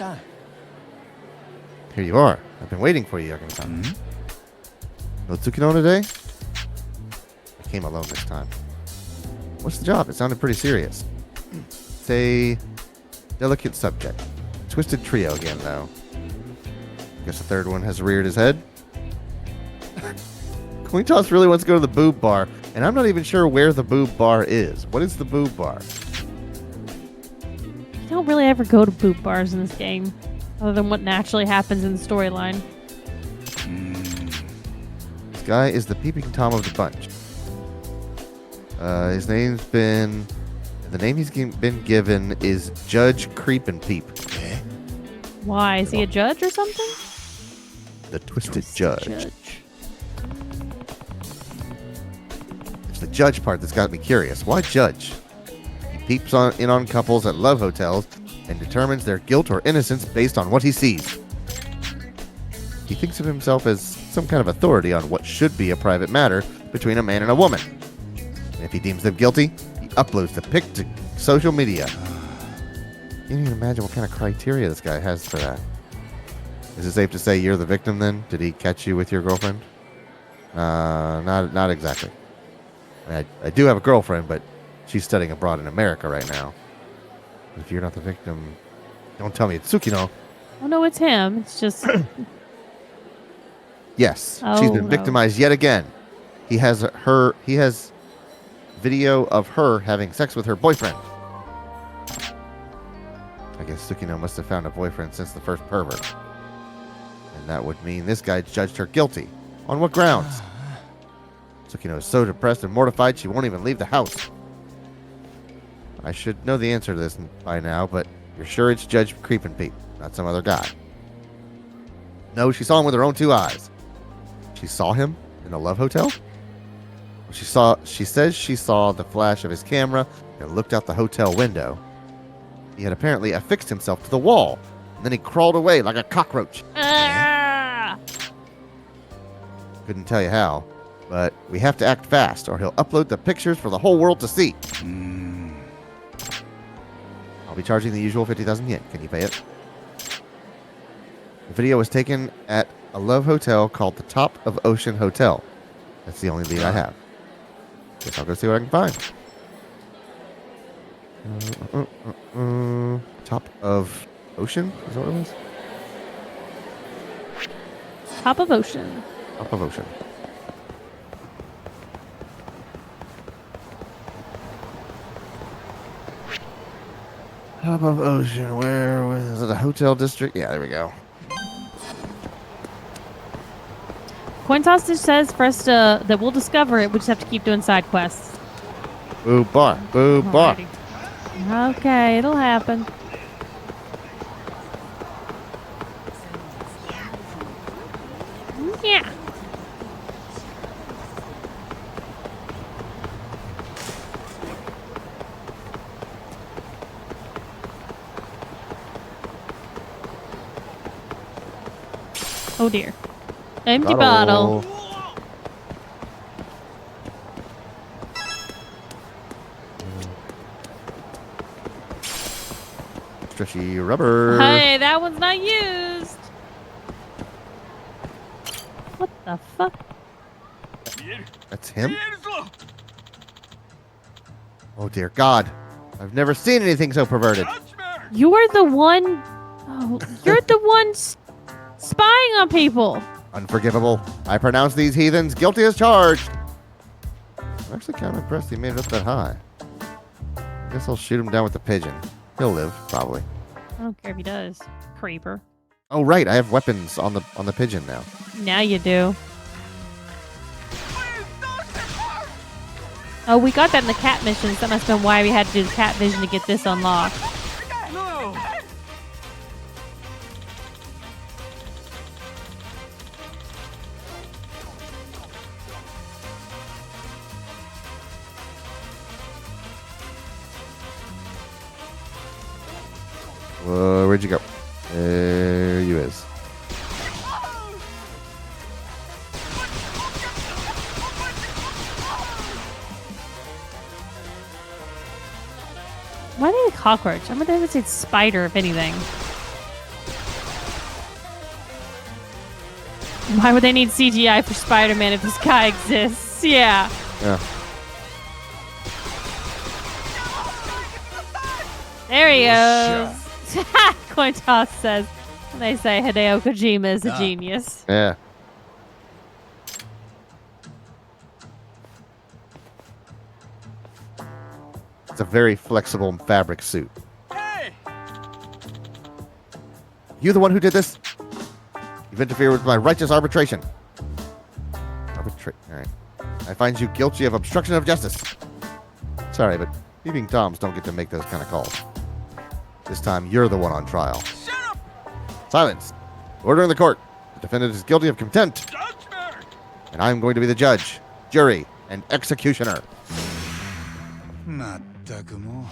Here you are. I've been waiting for you, Yagami-san. No Tsukino today? I came alone this time. What's the job? It sounded pretty serious. It's a delicate subject. Twisted trio again, though. Guess the third one has reared his head. Coin Toss really wants to go to the boob bar, and I'm not even sure where the boob bar is. What is the boob bar? You don't really ever go to boob bars in this game, other than what naturally happens in the storyline. This guy is the peeping Tom of the bunch. His name's been... The name he's been given is Judge Creep and Peep. Why? Is he a judge or something? The Twisted Judge. It's the judge part that's got me curious. Why judge? He peeps in on couples at love hotels and determines their guilt or innocence based on what he sees. He thinks of himself as some kind of authority on what should be a private matter between a man and a woman. And if he deems them guilty, he uploads the pic to social media. Can't even imagine what kind of criteria this guy has for that. Is it safe to say you're the victim then? Did he catch you with your girlfriend? Not exactly. I mean, I do have a girlfriend, but she's studying abroad in America right now. If you're not the victim, don't tell me it's Tsukino. Oh no, it's him. It's just... Yes, she's been victimized yet again. He has video of her having sex with her boyfriend. I guess Tsukino must have found a boyfriend since the first pervert. And that would mean this guy judged her guilty. On what grounds? Tsukino is so depressed and mortified she won't even leave the house. I should know the answer to this by now, but you're sure it's Judge Creep and Peep, not some other guy. No, she saw him with her own 2 eyes. She saw him in a love hotel? She says she saw the flash of his camera and looked out the hotel window. He had apparently affixed himself to the wall, and then he crawled away like a cockroach. Couldn't tell you how, but we have to act fast, or he'll upload the pictures for the whole world to see. I'll be charging the usual 50,000 yen. Can you pay it? The video was taken at a love hotel called the Top of Ocean Hotel. That's the only lead I have. Guess I'll go see what I can find. Top of Ocean? Is that what it was? Top of Ocean. Top of Ocean. Top of Ocean. Where was it? A hotel district? Yeah, there we go. Coin Toss just says for us to, that we'll discover it. We just have to keep doing side quests. Boo bar. Boo bar. Okay, it'll happen. Yeah. Oh dear. Empty bottle. Stretchy rubber. Hey, that one's not used. What the fuck? That's him? Oh dear God. I've never seen anything so perverted. You're the one... Oh, you're the one spying on people. Unforgivable. I pronounce these heathens guilty as charged. I'm actually kind of impressed he made it up that high. Guess I'll shoot him down with the pigeon. He'll live, probably. I don't care if he does. Creeper. Oh right, I have weapons on the pigeon now. Now you do. Oh, we got that in the cat missions. That must have been why we had to do the cat vision to get this unlocked. No! Where'd you go? There you is. cockroach. I would say spider, if anything. Why would they need CGI for Spider-Man if this guy exists? Yeah. Yeah. There he goes. Coin toss says, and they say Hideo Kojima is a genius. Yeah. It's a very flexible fabric suit. Hey! You the one who did this? You've interfered with my righteous arbitration. All right. I find you guilty of obstruction of justice. Sorry, but peeping toms don't get to make those kind of calls. This time, you're the one on trial. Shut up! Silence. Order in the court. The defendant is guilty of contempt. Judgment! And I'm going to be the judge, jury, and executioner. まったくもう。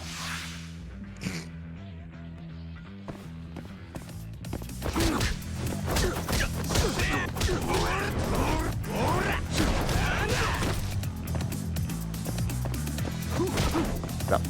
Stop.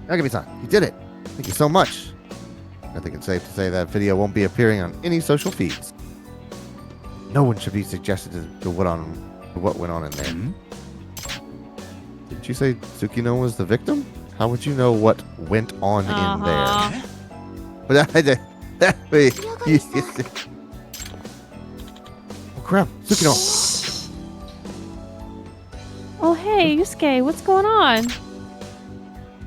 Yagami-san, you did it. Thank you so much. I think it's safe to say that video won't be appearing on any social feeds. No one should be suggested to what went on in there. Didn't you say Tsukino was the victim? How would you know what went on in there? Oh crap, Tsukino. Oh hey, Yusuke, what's going on?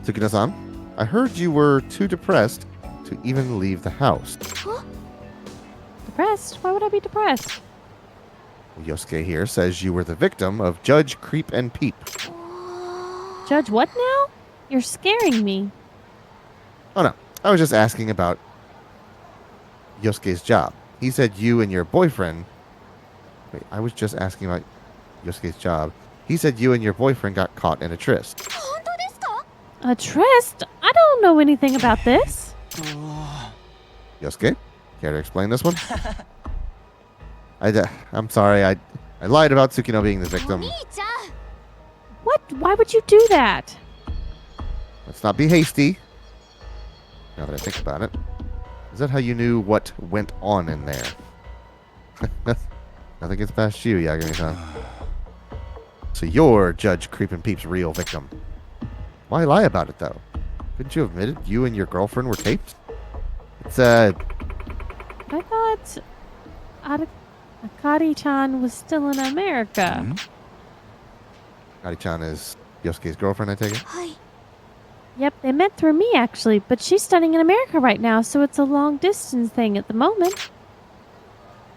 Tsukino-san, I heard you were too depressed to even leave the house. Huh? Depressed? Why would I be depressed? Yosuke here says you were the victim of Judge Creep and Peep. Judge what now? You're scaring me. Oh no, I was just asking about Yosuke's job. He said you and your boyfriend... Wait, I was just asking about Yosuke's job. He said you and your boyfriend got caught in a tryst. A tryst? I don't know anything about this. Yosuke, care to explain this one? I'm sorry, I lied about Tsukino being the victim. What? Why would you do that? Let's not be hasty. Now that I think about it. Is that how you knew what went on in there? Nothing gets past you, Yagami-san. So you're Judge Creep and Peep's real victim. Why lie about it, though? Couldn't you have admitted you and your girlfriend were taped? It's, I thought Akari-chan was still in America. Akari-chan is Yosuke's girlfriend, I take it? Yep, they met through me, actually, but she's studying in America right now, so it's a long-distance thing at the moment.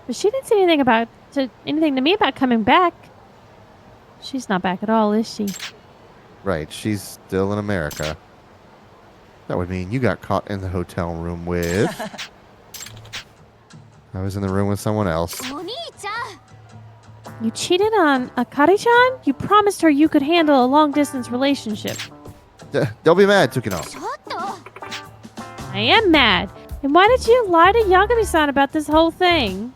But she didn't say anything to me about coming back. She's not back at all, is she? Right, she's still in America. That would mean you got caught in the hotel room with... I was in the room with someone else. You cheated on Akari-chan? You promised her you could handle a long-distance relationship. Don't be mad, Tsukino. I am mad. And why did you lie to Yagami-san about this whole thing?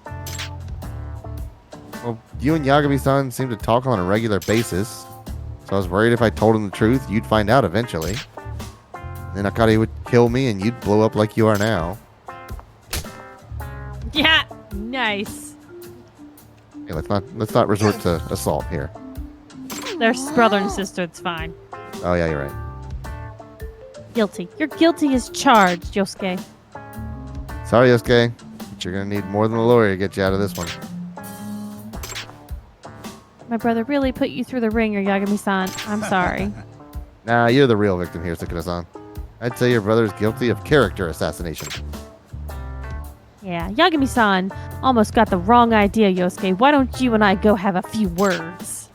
Well, you and Yagami-san seem to talk on a regular basis. So I was worried if I told him the truth, you'd find out eventually. Then Akari would kill me and you'd blow up like you are now. Yeah, nice. Hey, let's not resort to assault here. They're brother and sister, it's fine. Oh yeah, you're right. Guilty. You're guilty as charged, Yosuke. Sorry, Yosuke. But you're gonna need more than a lawyer to get you out of this one. My brother really put you through the ringer, Yagami-san. I'm sorry. Nah, you're the real victim here, Tsukino-san. I'd say your brother's guilty of character assassination. Yeah, Yagami-san almost got the wrong idea, Yosuke. Why don't you and I go have a few words?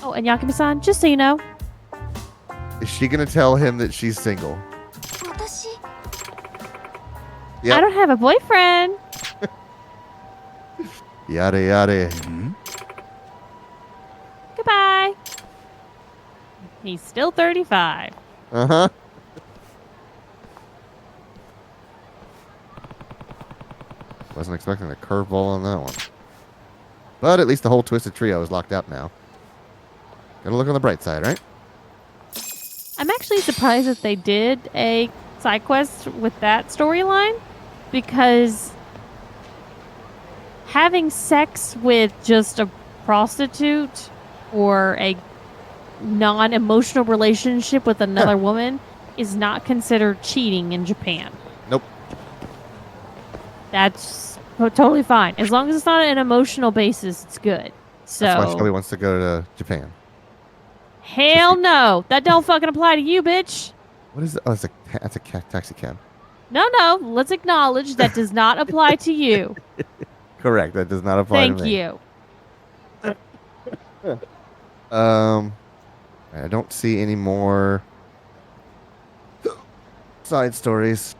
Oh, and Yagami-san, just so you know. Is she going to tell him that she's single? Yep. I don't have a boyfriend. Yada yada. Goodbye. He's still 35. Uh-huh. Wasn't expecting a curveball on that one. But at least the whole Twisted Trio is locked up now. Gotta look on the bright side, right? I'm actually surprised that they did a side quest with that storyline, because having sex with just a prostitute or a non-emotional relationship with another woman is not considered cheating in Japan. Nope. That's totally fine. As long as it's not an emotional basis, it's good. So That's why Shelby wants to go to Japan. Hell no. That don't fucking apply to you, bitch. What is it? Oh, that's a taxi cab. No. Let's acknowledge that does not apply to you. Correct. That does not apply to me. Thank you. I don't see any more side stories.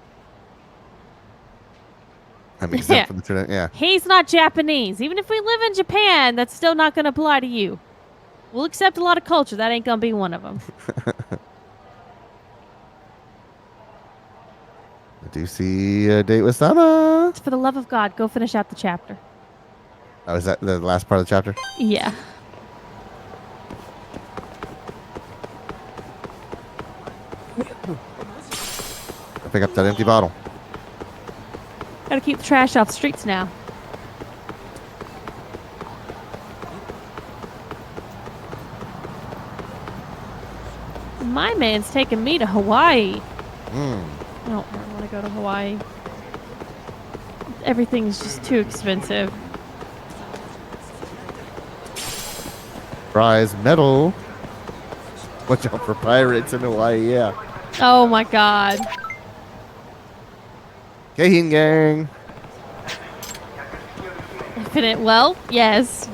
I mean, except for the internet, yeah. He's not Japanese. Even if we live in Japan, that's still not going to apply to you. We'll accept a lot of culture. That ain't going to be one of them. I do see a date with Sama. For the love of God, go finish out the chapter. Oh, is that the last part of the chapter? Yeah. I'll pick up that empty bottle. Gotta keep the trash off the streets now. My man's taking me to Hawaii. I don't really want to go to Hawaii. Everything's just too expensive. Prize medal. Watch out for pirates in Hawaii, yeah. Oh my god. Kahin gang. Infinite, well, yes.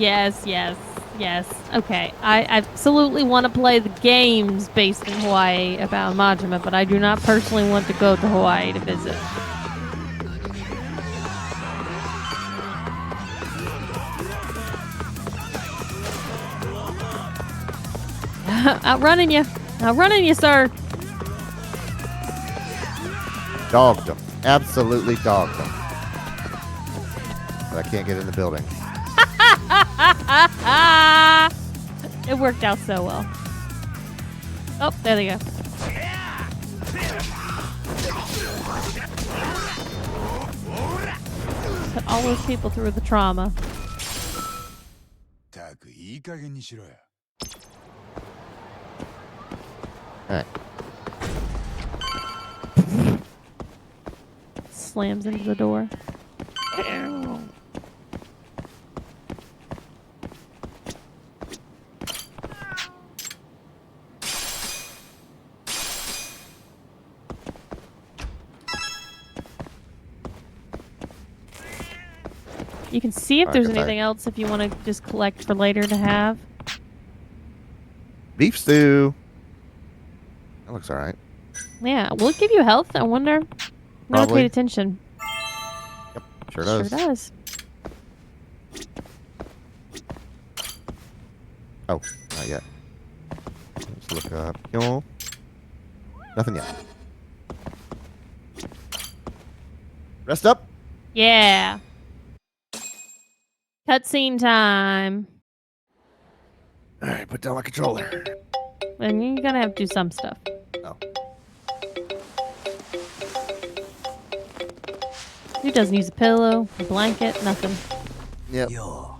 Okay, I absolutely want to play the games based in Hawaii about Majima, but I do not personally want to go to Hawaii to visit. Outrunning you, sir. Dogged them. Absolutely dogged them. But I can't get in the building. It worked out so well. Oh, there they go. Put all those people through the trauma. Alright. Slams into the door. You can see if there's anything else if you want to just collect for later to have. Beef stew. That looks alright. Yeah, will it give you health? I wonder. Never Probably. paid attention. Yep, sure does. Sure does. Oh, not yet. Let's look up. Kill. Nothing yet. Rest up. Yeah. Cutscene time. Alright, put down my controller. And you're gonna have to do some stuff. Oh. Who doesn't use a pillow, a blanket, nothing? Yep. よ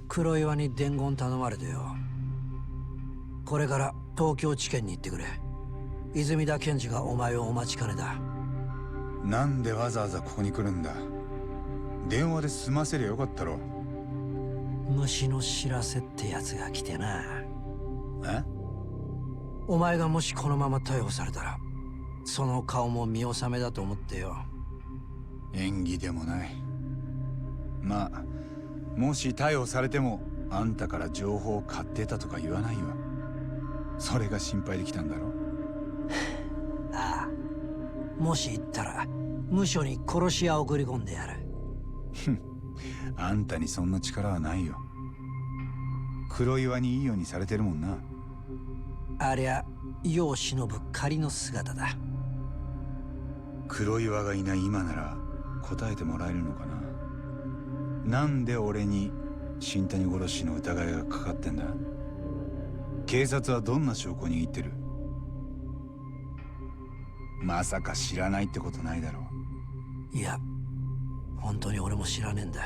黒岩に伝言頼まれてよ。これから東京地検に行ってくれ。泉田検事がお前をお待ちかねだ。なんでわざわざここに来るんだ。電話で済ませりゃよかったろ。虫の知らせってやつが来てな。え？お前がもしこのまま逮捕されたら、その顔も見納めだと思ってよ。演技でもない。まあもし逮捕されてもあんたから情報を買ってたとか言わないわ。それが心配できたんだろ。ああ、もし言ったら無所に殺し屋を送り込んでやる。あんたにそんな力はないよ。黒岩にいいようにされてるもんな。ありゃ世を忍ぶ仮の姿だ。黒岩がいない今なら答えてもらえるのかな。なんで俺に新谷殺しの疑いがかかってんだ。警察はどんな証拠握ってる。まさか知らないってことないだろう。いや、本当に俺も知らねえんだ。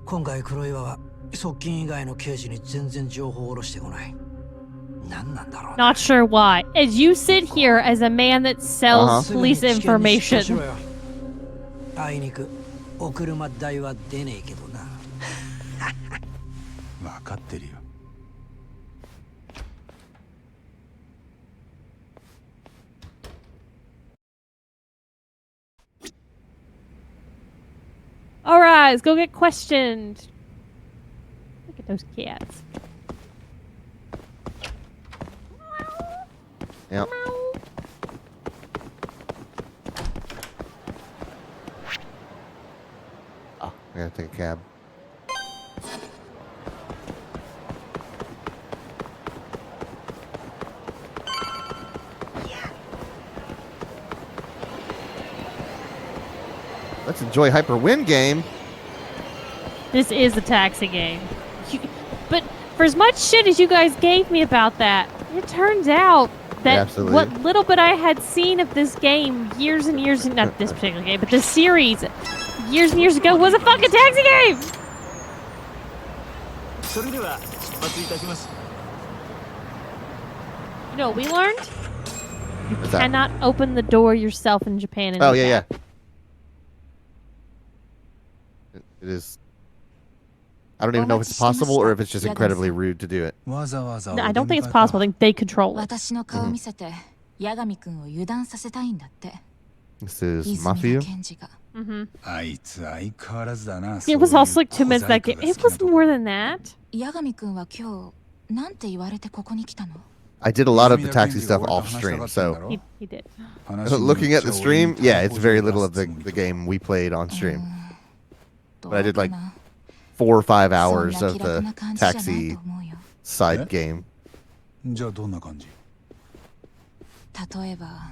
今回黒岩は側近以外の刑事に全然情報を下ろしてこない。何なんだろう。Not sure why. As you sit here as a man that sells police information. あいにくお車代は出ねえけどな。分かってるよ。All right, let's go get questioned. Look at those cats. Yep. Oh, I gotta take a cab. Let's enjoy Hyper Wind game. This is a taxi game. But for as much shit as you guys gave me about that, it turns out that what little bit I had seen of this game years and years, not this particular game, but this series years and years ago was a fucking taxi game! You know what we learned? You cannot open the door yourself in Japan. Oh, yeah, yeah. It is. I don't even know if it's possible or if it's just incredibly rude to do it. No, I don't think it's possible. I think they control it. This is Mafia. It was also like 2 minutes back. It was more than that. I did a lot of the taxi stuff off stream, so he did. Looking at the stream, yeah, it's very little of the game we played on stream. But I did like 4 or 5 hours of the taxi side game. 例えば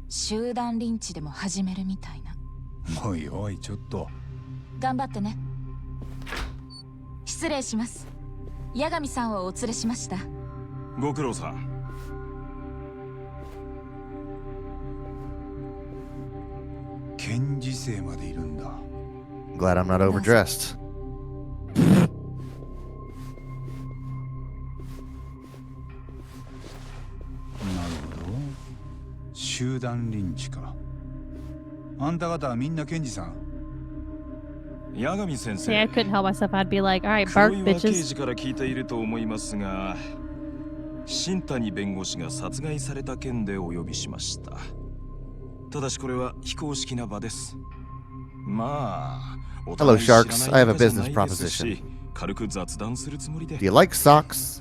集団リンチでも始めるみたいな。おいおい、ちょっと。頑張ってね。失礼します。八神さんをお連れしました。ご苦労さん。検事生までいるんだ。Glad I'm not overdressed. なるほど。集団リンチか。あんた方はみんな検事さん。八神先生。 See, I couldn't help myself. I'd be like, all right, bark, 黒岩刑 bitches. 事から聞いていると思いますが、新谷弁護士が殺害された件でお呼びしました。ただしこれは非公式な場です。まあ、Hello, sharks. I have a business proposition. 軽く雑談するつもりで。Do you like socks?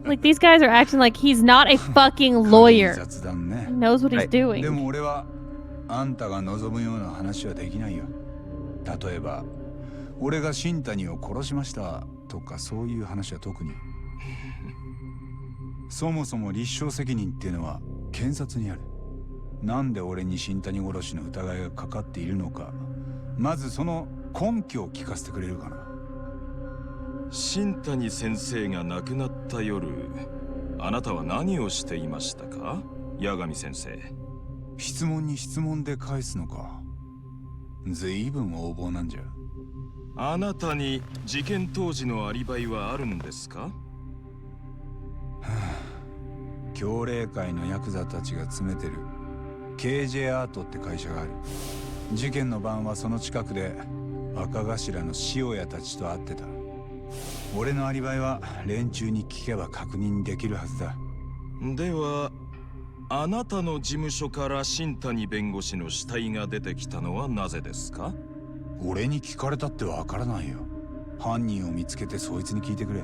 Like, these guys are acting like he's not a fucking lawyer. He knows what he's doing. でも俺はあんたが望むような話はできないよ。例えば、俺が新谷を殺しましたとかそういう話は特に。そもそも立証責任っていうのは検察にある。なんで俺に新谷殺しの疑いがかかっているのか、まずその根拠を聞かせてくれるかな。新谷先生が亡くなった夜、あなたは何をしていましたか、八神先生。質問に質問で返すのか。ずいぶん横暴なんじゃ。あなたに事件当時のアリバイはあるんですか。協励会のヤクザたちが詰めてる KJ アートって会社がある。事件の晩はその近くで赤頭の塩屋たちと会ってた。俺のアリバイは連中に聞けば確認できるはずだ。ではあなたの事務所から新谷弁護士の死体が出てきたのはなぜですか？俺に聞かれたってわからないよ。犯人を見つけてそいつに聞いてくれ。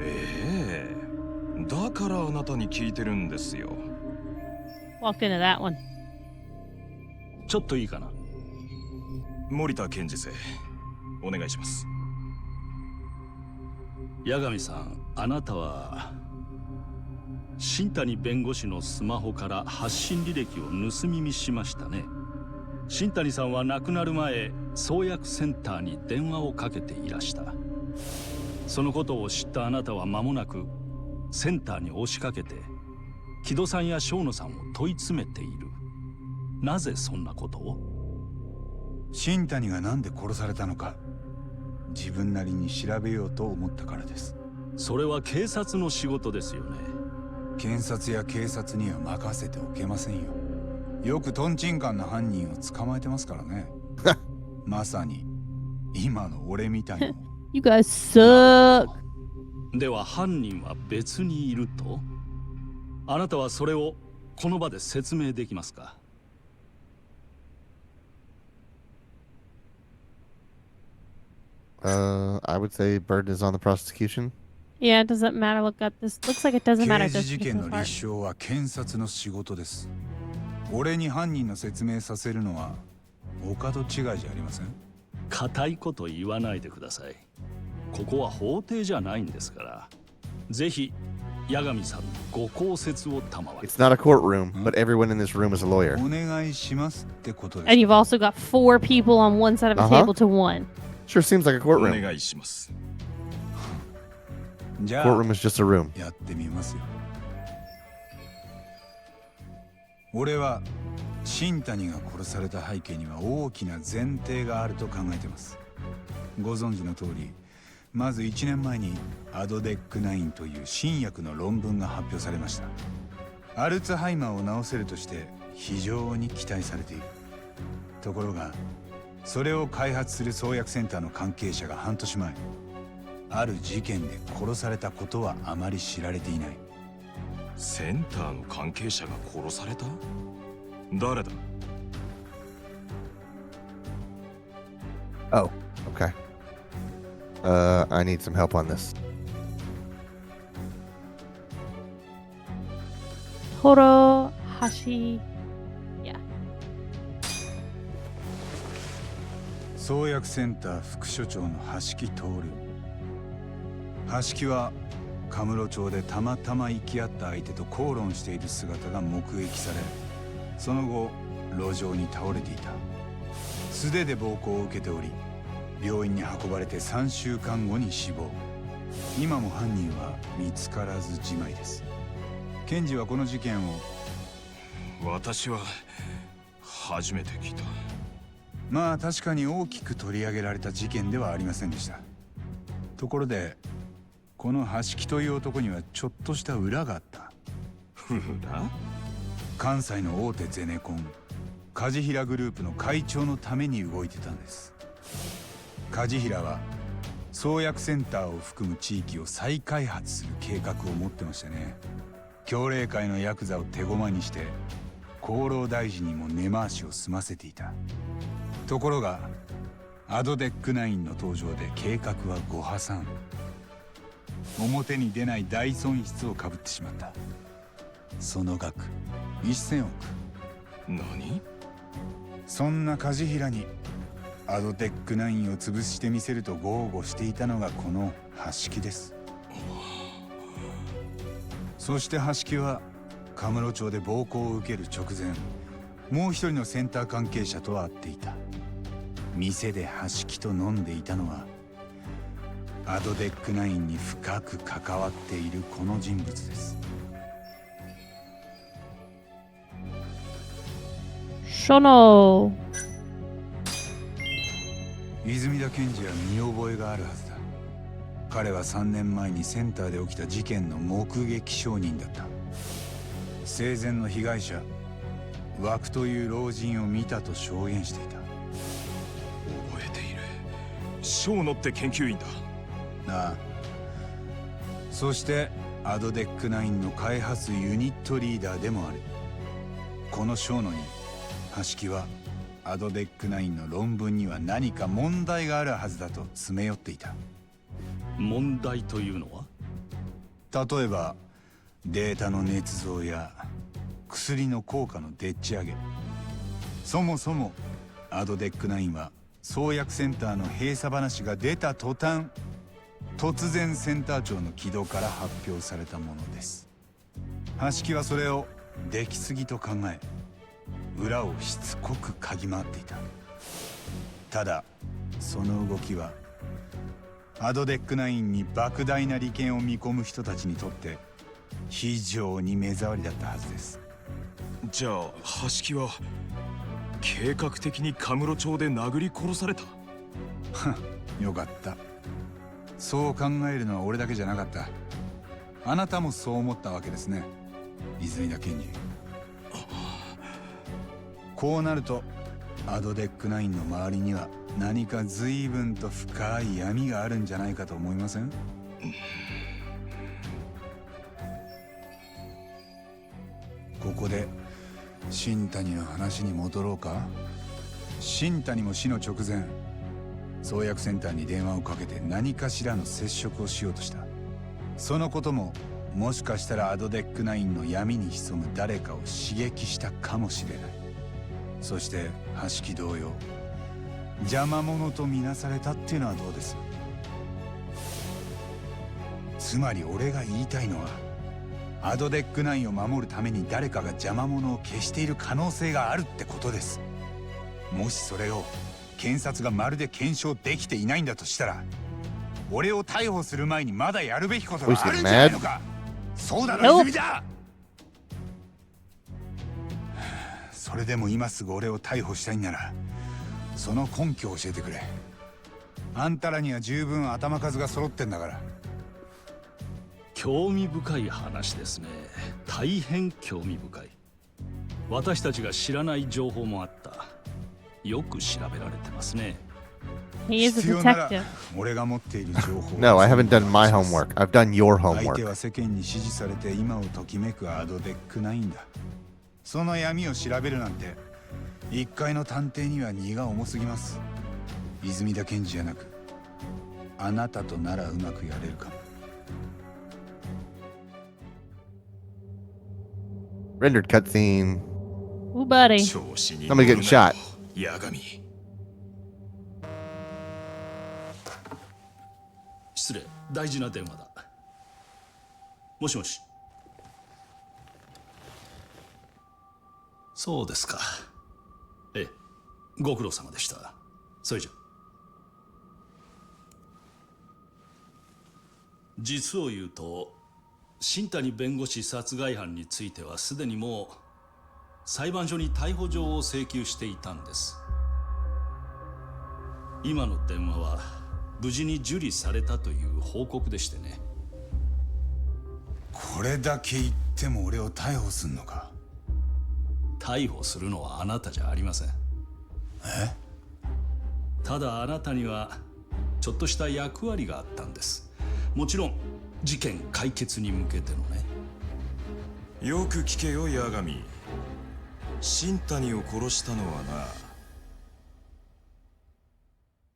ええ、だからあなたに聞いてるんですよ。Walked into that one. ちょっといいかな。森田検事正、お願いします。八神さん、あなたは新谷弁護士のスマホから発信履歴を盗み見しましたね。新谷さんは亡くなる前、創薬センターに電話をかけていらした。そのことを知ったあなたは間もなくセンターに押しかけて木戸さんや正野さんを問い詰めている。なぜそんなことを？新谷がなんで殺されたのか自分なりに調べようと思ったからです。それは警察の仕事ですよね。検察や警察には任せておけませんよ。よくトンチンカンな犯人を捕まえてますからね。まさに今の俺みたいな。You guys suck. では犯人は別にいると？あなたはそれをこの場で説明できますか？I would say burden is on the prosecution. Yeah, it doesn't matter. Look at this. Looks like it doesn't matter. 刑事事件の立証は検察の仕事です。俺に犯人の説明させるのは他と違いじゃありません。固いこと言わないでください。ここは法廷じゃないんですから。ぜひ八神さんのご公説を賜り。 It's not a courtroom, but everyone in this room is a lawyer. お願いしますってことです。 And you've also got 4 people on one side of a table to 1. Sure seems like a お courtroom. 願いします。じゃあ Courtroom is just a room. やってみますよ。俺は新谷が殺された背景には大きな前提があると考えてます。ご存知の通り、まず1年前にアドデック9という新薬の論文が発表されました。アルツハイマーを治せるとして非常に期待されている。ところがそれを開発する創薬センターの関係者が半年前ある事件で殺されたことはあまり知られていない。センターの関係者が殺された？誰だ？ Oh, okay. I need some help on this. Torohashi. Yeah. 創薬センター副所長の橋木徹。橋木はカムロ町でたまたま行き合った相手と口論している姿が目撃され、その後路上に倒れていた。素手で暴行を受けており、病院に運ばれて3週間後に死亡。今も犯人は見つからずじまいです。検事はこの事件を、私は初めて聞いた。まあ確かに大きく取り上げられた事件ではありませんでした。ところでこの橋木という男にはちょっとした裏があった。裏？関西の大手ゼネコン梶平グループの会長のために動いてたんです。梶平は創薬センターを含む地域を再開発する計画を持ってましてね。協励会のヤクザを手駒にして厚労大臣にも根回しを済ませていた。ところがアドデック9の登場で計画はご破産。表に出ない大損失をかぶってしまった。その額1000億。何？そんな梶平にアドテック9を潰してみせると豪語していたのがこの橋木です。そして橋木はカムロ町で暴行を受ける直前、もう一人のセンター関係者と会っていた。店で橋木と飲んでいたのはアドデック9に深く関わっているこの人物です。Shono。泉田検事は見覚えがあるはずだ。彼は3年前にセンターで起きた事件の目撃証人だった。生前の被害者枠という老人を見たと証言していた。覚えている。小野って研究員だ。ああ、そしてアドデック9の開発ユニットリーダーでもある。この小野に橋木はアドデック9の論文には何か問題があるはずだと詰め寄っていた。問題というのは？例えばデータの捏造や薬の効果のでっち上げ。そもそもアドデック9は創薬センターの閉鎖話が出た途端、突然センター長の木戸から発表されたものです。橋木はそれを出来すぎと考え、裏をしつこく嗅ぎ回っていた。ただその動きはアドデック9に莫大な利権を見込む人たちにとって非常に目障りだったはずです。じゃあ橋木は計画的にカムロ町で殴り殺された？よかった。そう考えるのは俺だけじゃなかった。あなたもそう思ったわけですね、泉田検事。こうなるとアドデック9の周りには何か随分と深い闇があるんじゃないかと思いません？ここで新谷の話に戻ろうか。新谷も死の直前、創薬センターに電話をかけて何かしらの接触をしようとした。そのことももしかしたらアドデック9の闇に潜む誰かを刺激したかもしれない。そして橋木同様、邪魔者とみなされたっていうのはどうです？つまり俺が言いたいのは、アドデック9を守るために誰かが邪魔者を消している可能性があるってことです。もしそれを検察がまるで検証できていないんだとしたら、俺を逮捕する前にまだやるべきことがあるんじゃないのか。そうだろ泉田。それでも今すぐ俺を逮捕したいんなら、その根拠を教えてくれ。あんたらには十分頭数が揃ってんだから。興味深い話ですね。大変興味深い。私たちが知らない情報もあった。よく調べられてますね。He is a detective. 俺が持っている情報。No, I haven't done my homework. I've done your 相 homework. 手は世間に支持されて今をときめくアドデック9だ。その闇を調べるなんて一介の探偵には荷が重すぎます。泉田検事じゃなく、あなたとならうまくやれるかも。Rendered cutscene. Ooh, buddy. Somebody getting shot. ヤガミ。失礼、大事な電話だ。もしもし。そうですか。ええ、ご苦労様でした。それじゃ。実を言うと、新谷弁護士殺害犯についてはすでにもう裁判所に逮捕状を請求していたんです。今の電話は無事に受理されたという報告でしてね。これだけ言っても俺を逮捕すんのか？逮捕するのはあなたじゃありません。ただあなたにはちょっとした役割があったんです。もちろん事件解決に向けてのね。よく聞けよヤガミ。新谷を殺したのはな、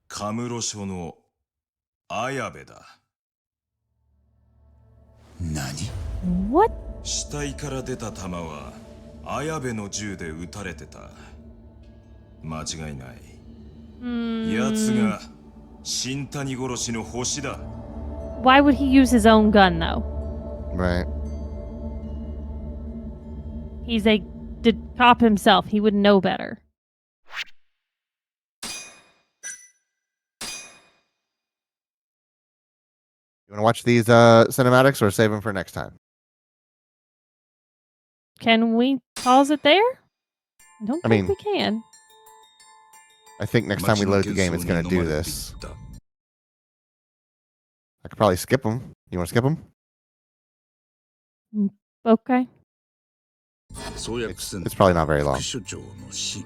カムロ署の綾部だ。何？ What? 死体から出た弾は綾部の銃で撃たれてた。間違いない。奴が新谷殺しの星だ。Why would he use his own gun, though? Right. He's a cop himself. He would know better. You want to watch these cinematics or save them for next time? Can we pause it there? I don't I think mean- we can. I think next time we load the game, it's going to do this. I could probably skip them. You want to skip them? Okay. It's probably not very long. 副所長の死。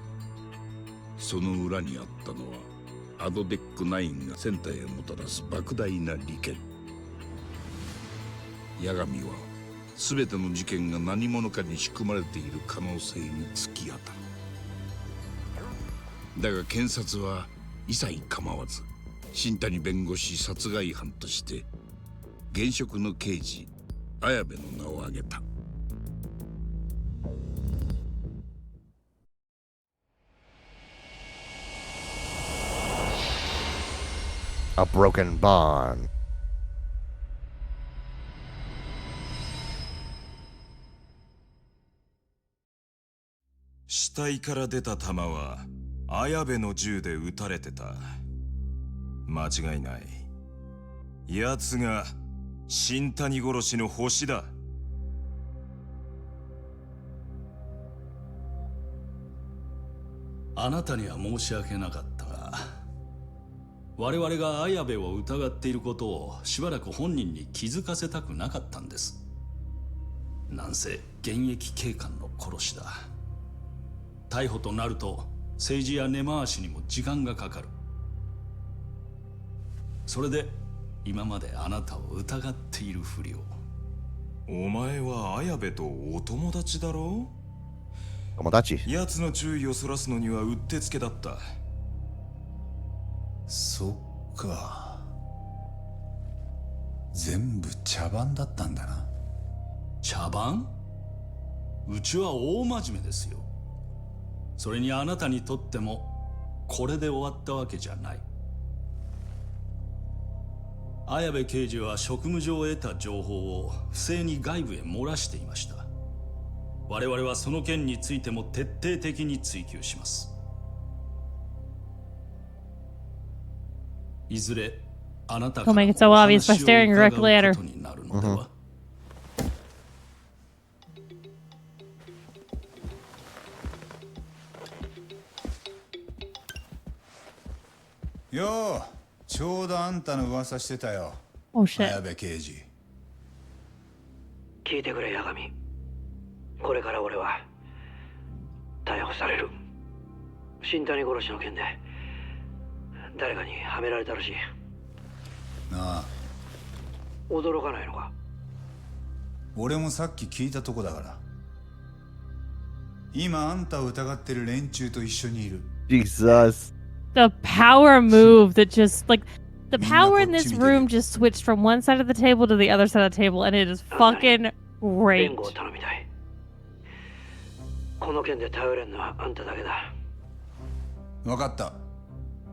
その裏にあったのはアドデック9がセンターへもたらす莫大な利権。八神は全ての事件が何者かに仕組まれている可能性に突き当たる。だが検察は一切構わず新谷弁護士殺害犯として現職の刑事綾部の名を挙げた。A broken bond. 死体から出た弾は綾部の銃で撃たれてた。間違いない。奴が新谷殺しの星だ。あなたには申し訳なかったが、我々が綾部を疑っていることをしばらく本人に気づかせたくなかったんです。なんせ現役警官の殺しだ。逮捕となると政治や根回しにも時間がかかる。それで今まであなたを疑っているふりを。お前は綾部とお友達だろう。友達。奴の注意をそらすのにはうってつけだった。そっか。全部茶番だったんだな。茶番？うちは大真面目ですよ。それにあなたにとってもこれで終わったわけじゃない。綾部刑事は職務上得た情報を不正に外部へ漏らしていました。我々はその件についても徹底的に追及します。いずれあなたから Don't make it so obvious by staring directly at her. ことになるのでは。よう、ちょうどあんたの噂してたよ。Oh shit. 綾部刑事。聞いてくれ、八神。これから俺は逮捕される。新谷殺しの件で誰かにはめられたらしい。なあ。驚かないのか？俺もさっき聞いたとこだから。今あんたを疑ってる連中と一緒にいる。Jesus. The power move that just like the power in this room just switched from one side of the table to the other side of the table, and it is fucking great. 弁護を頼みたい。この件で頼れるのはあんただけだ。分かった。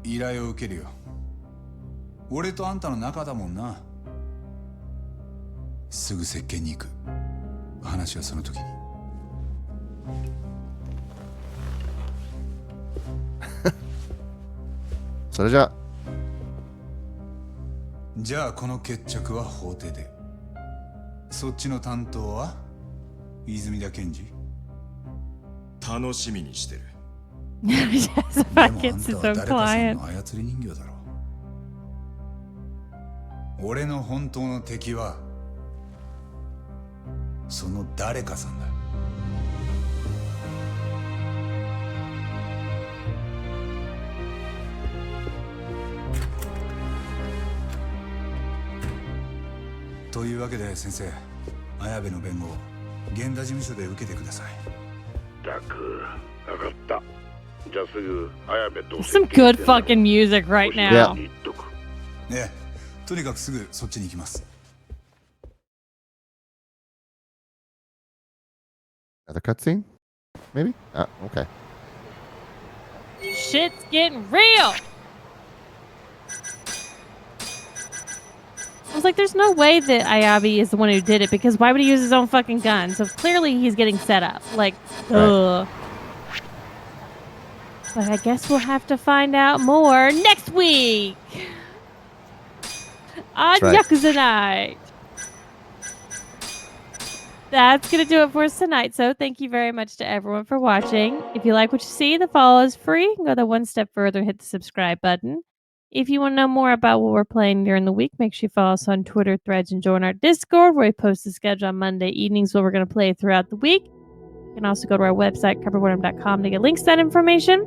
依頼を受けるよ。俺とあんたの仲だもんな。すぐ接見に行く。話はその時に。それじゃじゃあこの決着は法廷で。そっちの担当は泉田検事。楽しみにしてる。Yes, if で I もあ get ん his たは own 誰かさん client. の操り人形だろ。俺の本当の敵はその誰かさんだ。というわけで先生、綾部の弁護を源田事務所で受けてください。たく、わかった。じゃあすぐ綾部と Some good fucking music right now. 言っとく。ねえ、とにかくすぐそっちに行きます。another cutscene? Maybe? Okay. Shit's getting real. I was like, there's no way that Ayabe is the one who did it, because why would he use his own fucking gun? So clearly he's getting set up. Like, ugh. But I guess we'll have to find out more next week on That's right. Yakuza Night. That's going to do it for us tonight. So thank you very much to everyone for watching. If you like what you see, the follow is free. You can go that one step further and hit the subscribe button. If you want to know more about what we're playing during the week, make sure you follow us on Twitter, Threads, and join our Discord, where we post the schedule on Monday evenings, what we're going to play throughout the week. You can also go to our website, coverboredom.com, to get links to that information.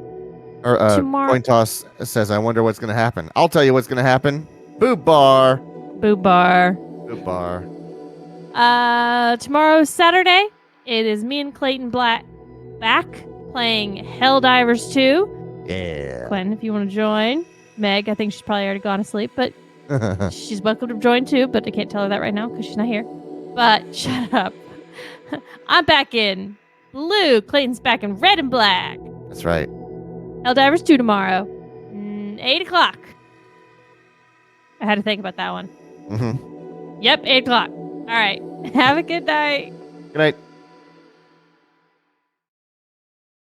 Coin Toss says, I wonder what's going to happen. I'll tell you what's going to happen. Boob bar. Boob bar. Boob bar. Tomorrow's Saturday. It is me and Clayton back playing Helldivers 2. Yeah. Quentin, if you want to join. Meg, I think she's probably already gone to sleep, but she's welcome to join too, but I can't tell her that right now because she's not here. But shut up. I'm back in blue. Clayton's back in red and black. That's right. Helldivers 2 tomorrow. 8 o'clock. I had to think about that one. Mm-hmm. Yep, 8 o'clock. All right. Have a good night. Good night.